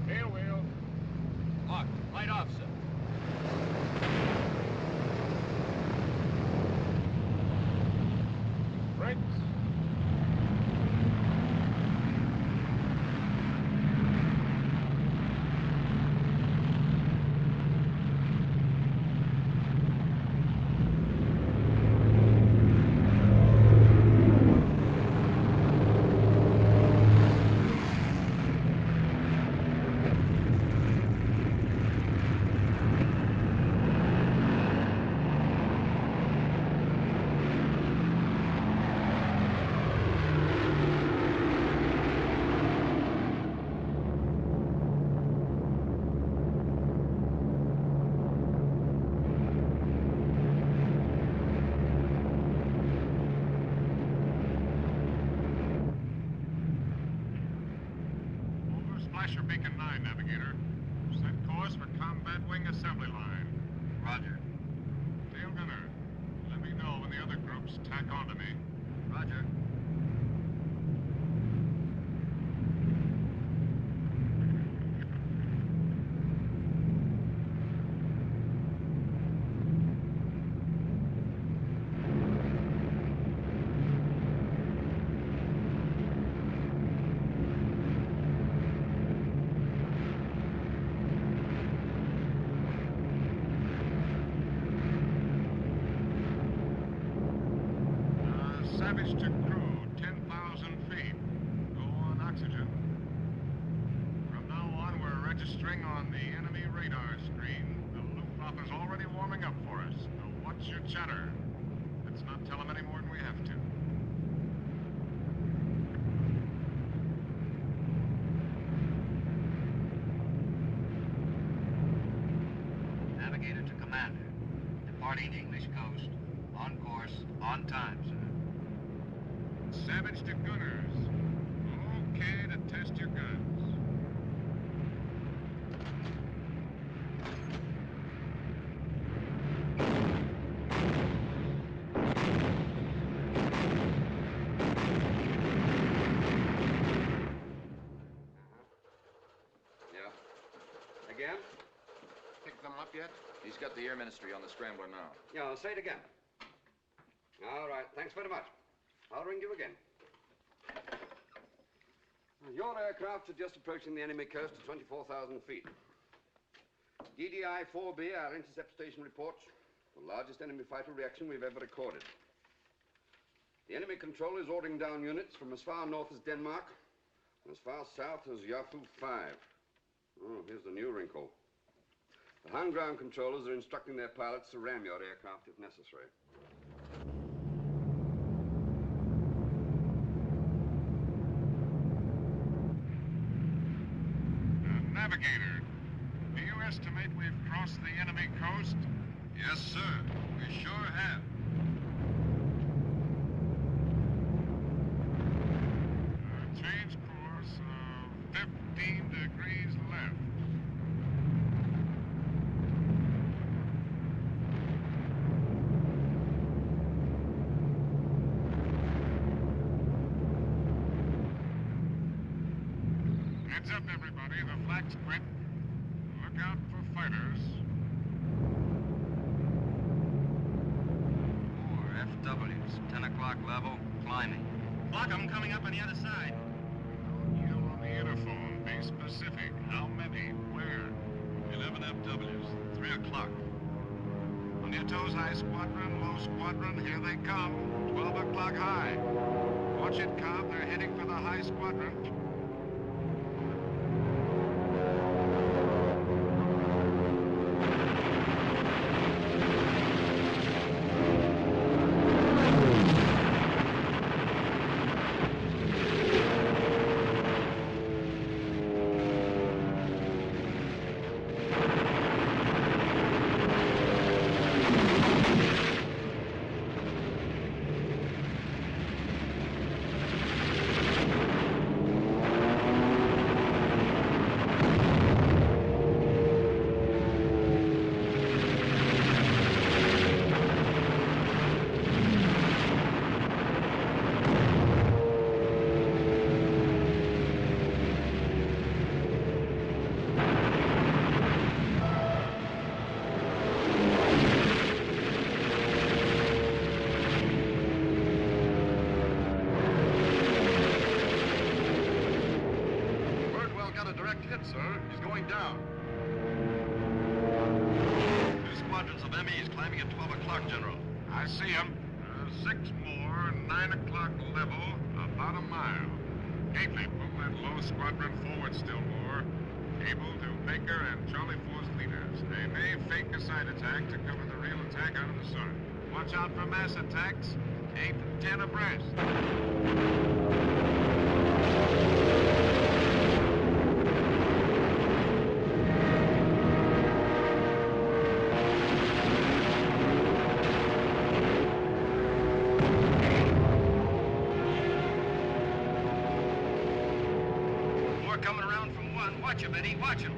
Tail wheel. Locked. Light off, sir. Brakes. Flasher Beacon 9, Navigator. Set course for Combat Wing Assembly Line. Roger. Tail gunner, let me know when the other groups tack onto me. Roger. Savage to crew, 10,000 feet. Go on oxygen. From now on, we're registering on the enemy radar screen. The Luftwaffe's already warming up for us. Now, what's your chatter? Let's not tell them any more than we have to. Departing English coast. On course. On time, sir. Savage to gunners. Okay to test your guns. Yeah? Again? Pick them up yet? He's got the Air Ministry on the scrambler now. Yeah, I'll say it again. All right, thanks very much. I'll ring you again. Your aircraft are just approaching the enemy coast at 24,000 feet. DDI 4B, our intercept station reports the largest enemy fighter reaction we've ever recorded. The enemy controller is ordering down units from as far north as Denmark and as far south as Yafu 5. Oh, here's the new wrinkle. The hung ground controllers are instructing their pilots to ram your aircraft if necessary. Navigator, do you estimate we've crossed the enemy coast? Yes, sir. We sure have. Change course, 15 degrees left. Heads up, everybody. The flag's quit. Look out for fighters. 4 FWs, 10 o'clock level, climbing. Lock 'em coming up on the other side. You on the interphone. Be specific. How many? Where? 11 FWs, 3 o'clock. On your toes, high squadron, low squadron. Here they come. 12 o'clock high. Watch it, Cobb. They're heading for the high squadron. Sir, he's going down. 2 squadrons of MEs climbing at 12 o'clock, General. I see 'em. 6 more, 9 o'clock level, about a mile. Gately, pull that low squadron forward still more. Cable to Baker and Charlie 4's leaders. They may fake a side attack to cover the real attack out of the sun. Watch out for mass attacks. 8 and 10 abreast. Coming around from 1. Watch him, Eddie. Watch him.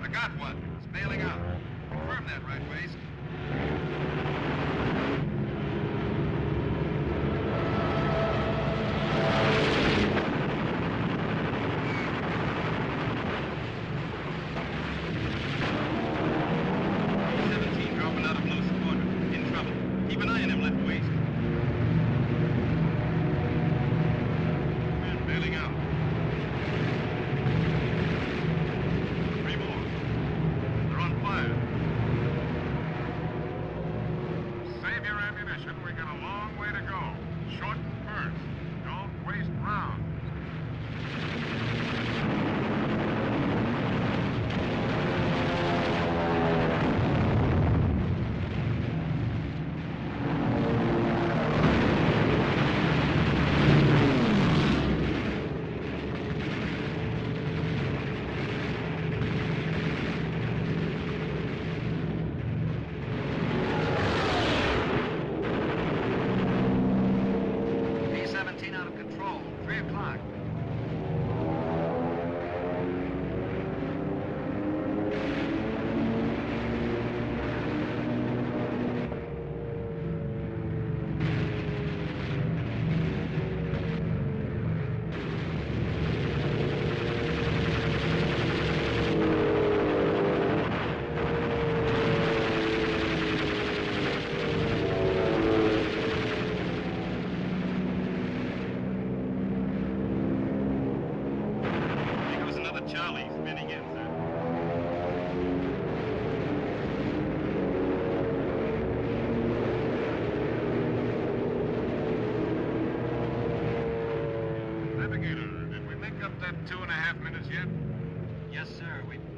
I got one. It's bailing out. Confirm that, right waist. 17 out of control. 3 o'clock.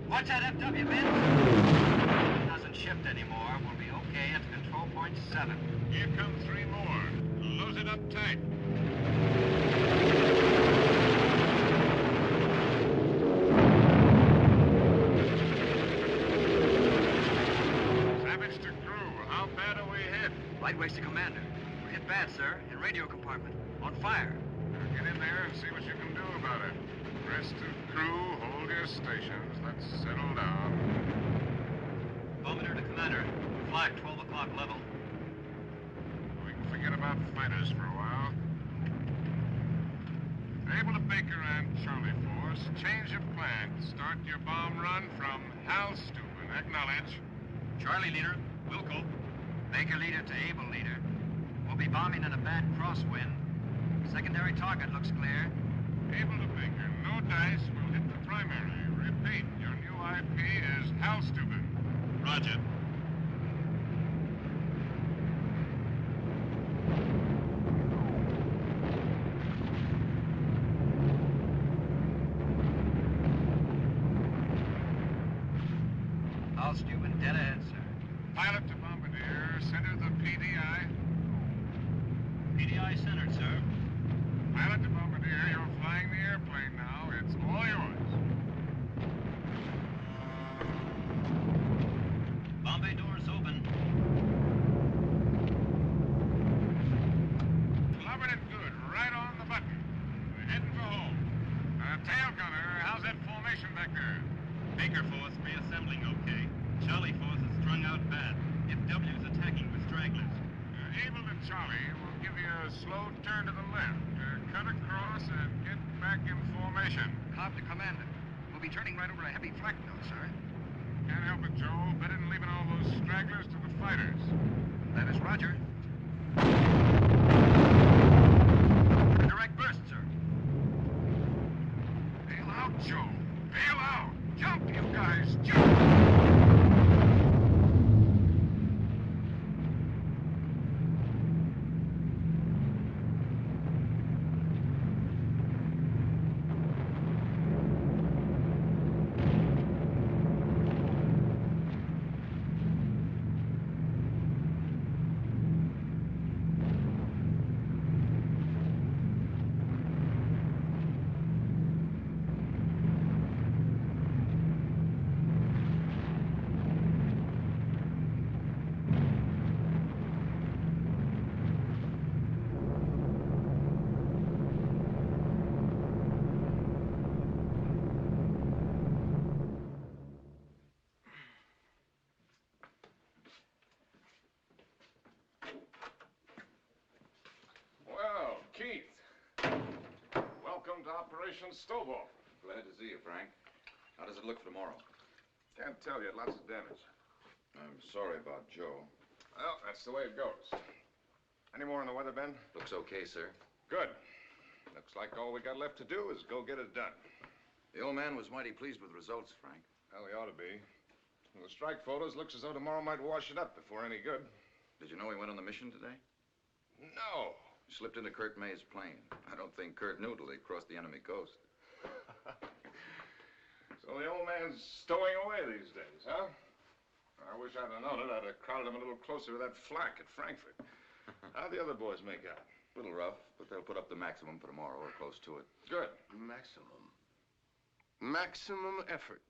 Watch that FW, Ben. If it doesn't shift anymore, we'll be okay at control point 7. Here come 3 more. Close it up tight. Savage to crew. How bad are we hit? Light waste to commander. We're hit bad, sir. In radio compartment. On fire. Now get in there and see what you can do about it. Rest of crew, hold your stations. Let's settle down. Bombardier to commander. Flag 12 o'clock level. We can forget about fighters for a while. Able to Baker and Charlie Force, change of plan. Start your bomb run from Hal Steuben. Acknowledge. Charlie leader, Wilco. Baker leader to Able leader. We'll be bombing in a bad crosswind. Secondary target looks clear. Able to Baker, no dice, we'll hit the primary. Repeat, your new IP is Hal Steuben. Roger. Hal Steuben, dead ahead, sir. Pilot to Bombardier, center the PDI. PDI centered, sir. Pilot to Bombardier, you're flying the airplane now. It's all yours. Bombay doors open. Clobbered it good, right on the button. We're heading for home. Tail gunner, how's that formation back there? Baker force reassembling okay. Charlie force is strung out bad. FW's attacking with stragglers. Able to Charlie will give you a slow turn to the left. Cut across and get back in formation. Cobb to commander. We'll be turning right over a heavy flak though, sir. Can't help it, Joe. Better than leaving all those stragglers to the fighters. That is Roger. Direct burst, sir. Bail out, Joe. Bail out. Jump, you guys. Jump! Operation Stowaways. Glad to see you, Frank. How does it look for tomorrow? Can't tell yet. Lots of damage. I'm sorry about Joe. Well, that's the way it goes. Any more on the weather, Ben? Looks okay, sir. Good. Looks like all we got left to do is go get it done. The old man was mighty pleased with the results, Frank. Well, he ought to be. From the strike photos, looks as though tomorrow might wash it up before any good. Did you know he went on the mission today? No. He slipped into Kurt May's plane. I don't think Kurt knew till they crossed the enemy coast. So the old man's stowing away these days, huh? I wish I'd have known it. I'd have crowded him a little closer to that flak at Frankfurt. How'd the other boys make out? A little rough, but they'll put up the maximum for tomorrow or close to it. Good. Maximum. Maximum effort.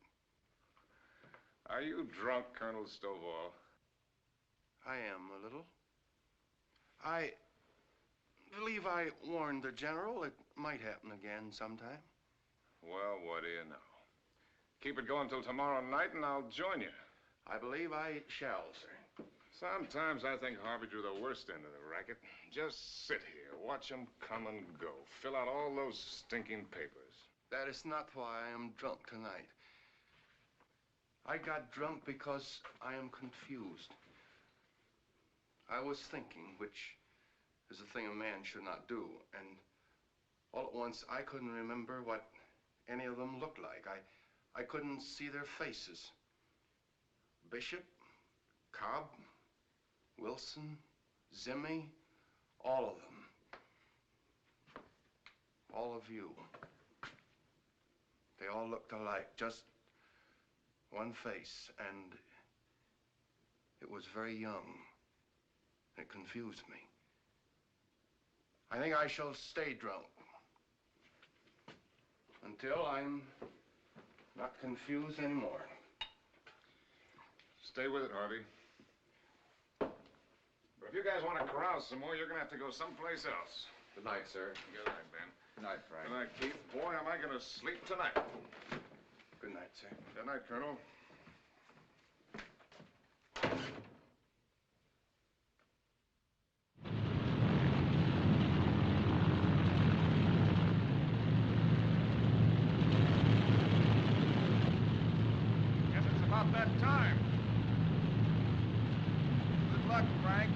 Are you drunk, Colonel Stovall? I am a little. I believe I warned the general it might happen again sometime. Well, what do you know? Keep it going till tomorrow night and I'll join you. I believe I shall, sir. Sometimes I think Harvey drew the worst end of the racket. Just sit here, watch them come and go. Fill out all those stinking papers. That is not why I am drunk tonight. I got drunk because I am confused. I was thinking, which is a thing a man should not do, and all at once I couldn't remember what any of them looked like. I couldn't see their faces. Bishop, Cobb, Wilson, Zimmy, all of them. All of you. They all looked alike, just one face, and it was very young. It confused me. I think I shall stay drunk until I'm not confused anymore. Stay with it, Harvey. But if you guys want to carouse some more, you're going to have to go someplace else. Good night, sir. Good night, Ben. Good night, Frank. Good night, Keith. Boy, am I going to sleep tonight. Good night, sir. Good night, Colonel. Guess it's about that time. Good luck, Frank.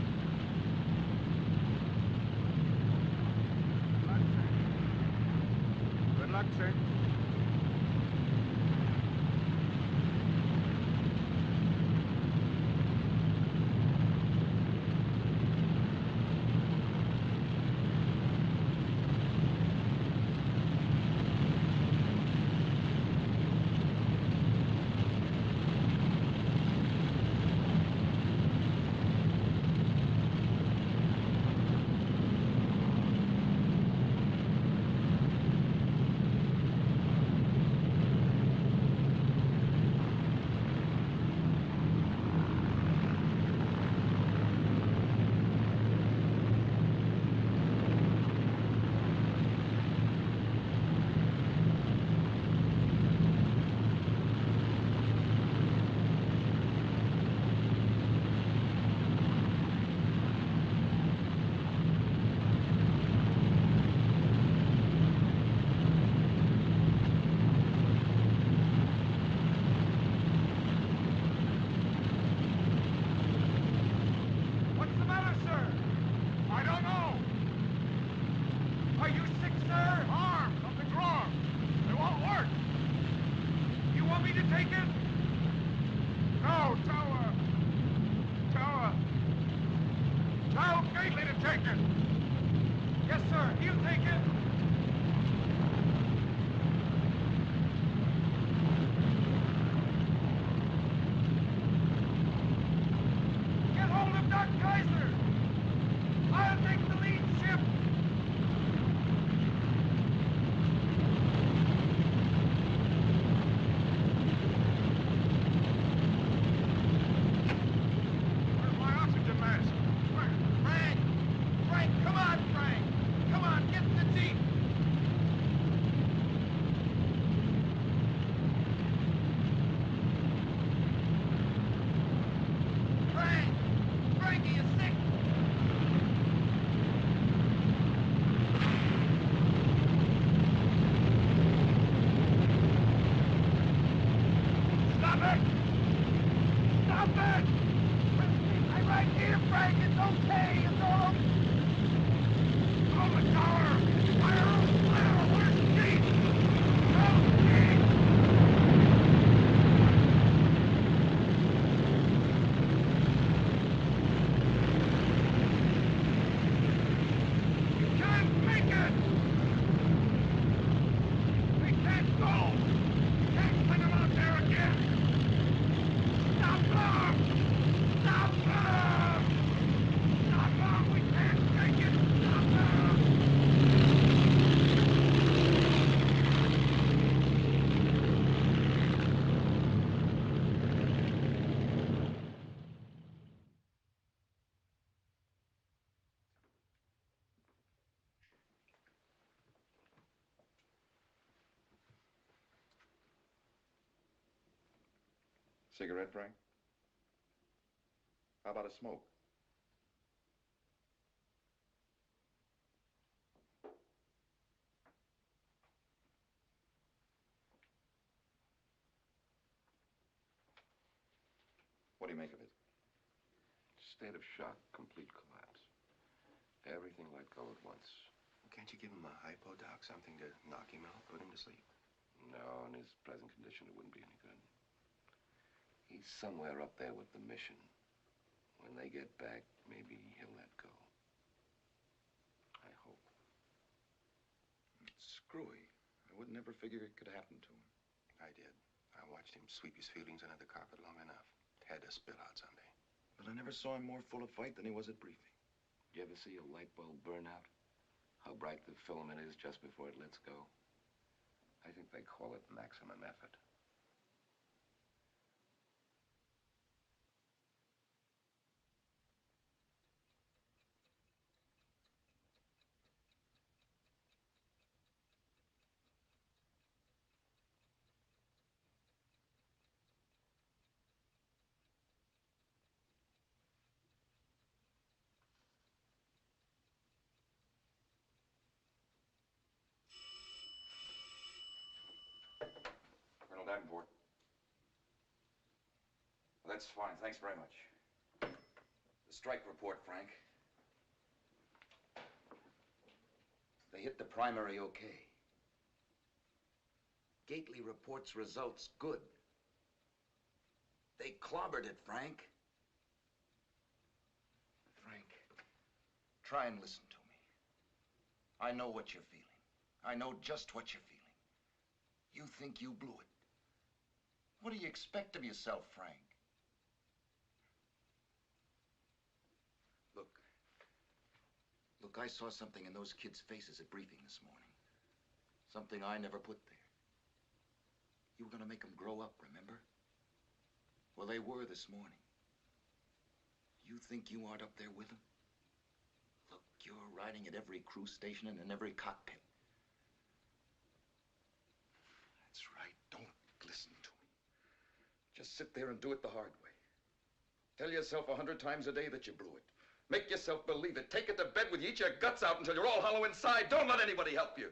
Good luck, sir. Cigarette, Frank? How about a smoke? What do you make of it? State of shock, complete collapse. Everything let go at once. Can't you give him a hypo, Doc? Something to knock him out, put him to sleep? No, in his present condition, it wouldn't be any good. He's somewhere up there with the mission. When they get back, maybe he'll let go. I hope. It's screwy. I would never figure it could happen to him. I did. I watched him sweep his feelings under the carpet long enough. Had to spill out someday. But I never saw him more full of fight than he was at briefing. Did you ever see a light bulb burn out? How bright the filament is just before it lets go? I think they call it maximum effort. Colonel Davenport. Well, that's fine. Thanks very much. The strike report, Frank. They hit the primary okay. Gately reports results good. They clobbered it, Frank. Frank, try and listen to me. I know what you're feeling. I know just what you're feeling. You think you blew it. What do you expect of yourself, Frank? Look, I saw something in those kids' faces at briefing this morning. Something I never put there. You were gonna make them grow up, remember? Well, they were this morning. You think you aren't up there with them? Look, you're riding at every crew station and in every cockpit. That's right. Don't listen to me. Just sit there and do it the hard way. Tell yourself 100 times a day that you blew it. Make yourself believe it. Take it to bed with you. Eat your guts out until you're all hollow inside. Don't let anybody help you.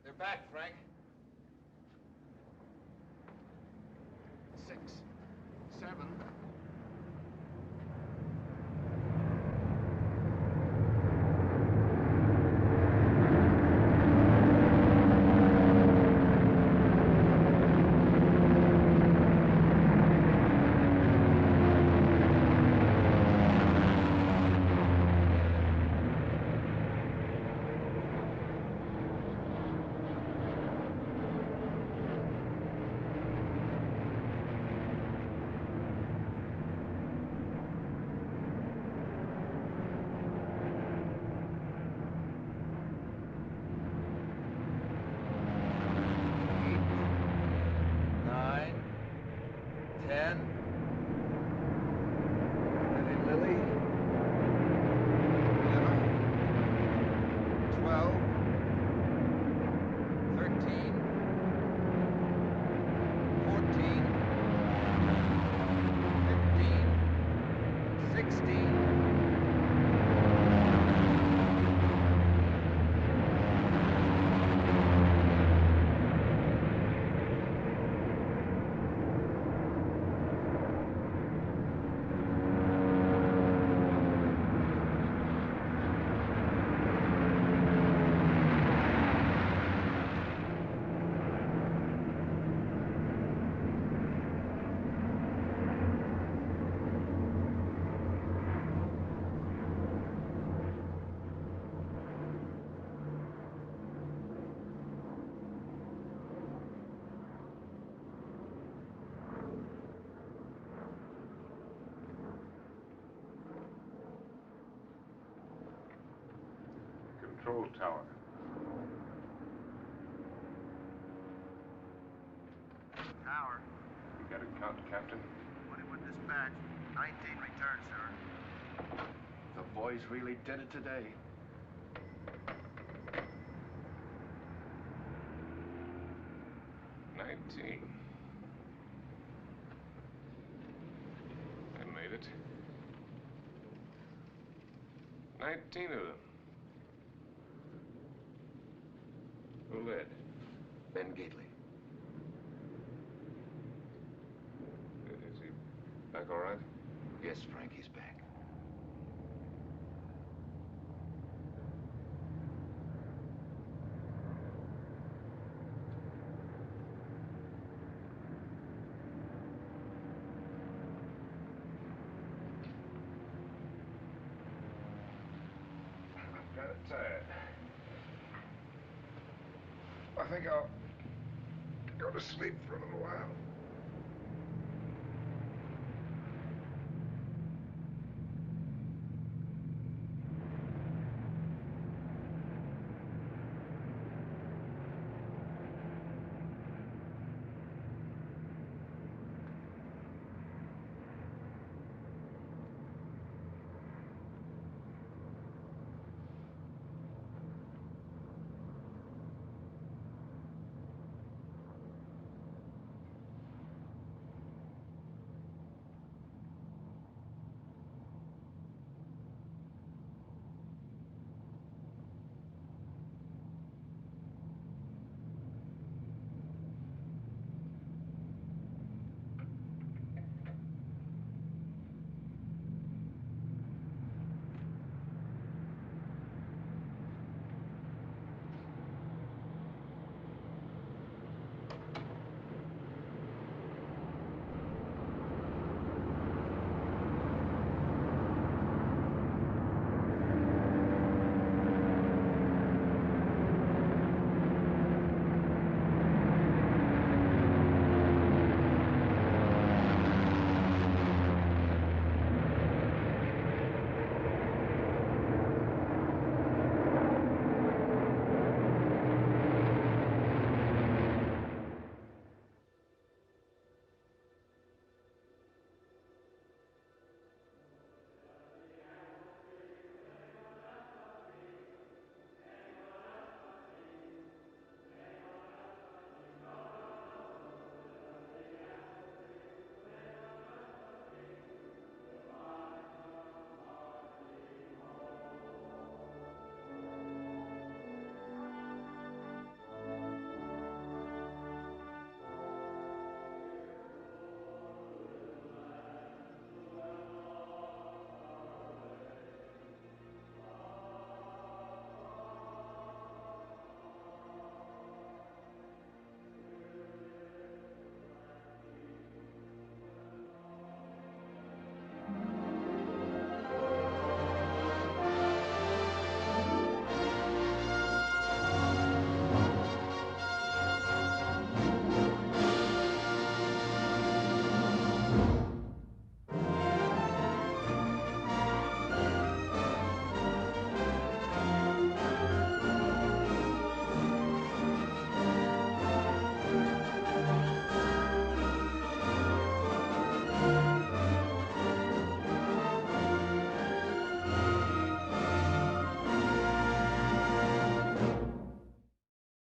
They're back, Frank. 6, 7. control tower. Tower. You got it count, Captain? 21 dispatch. 19 return, sir. The boys really did it today. They made it. 19 of them. Who led? Ben Gately. Is he back all right? Yes, Frank, he's back. I'm kind of tired. I think I'll go to sleep for a little while.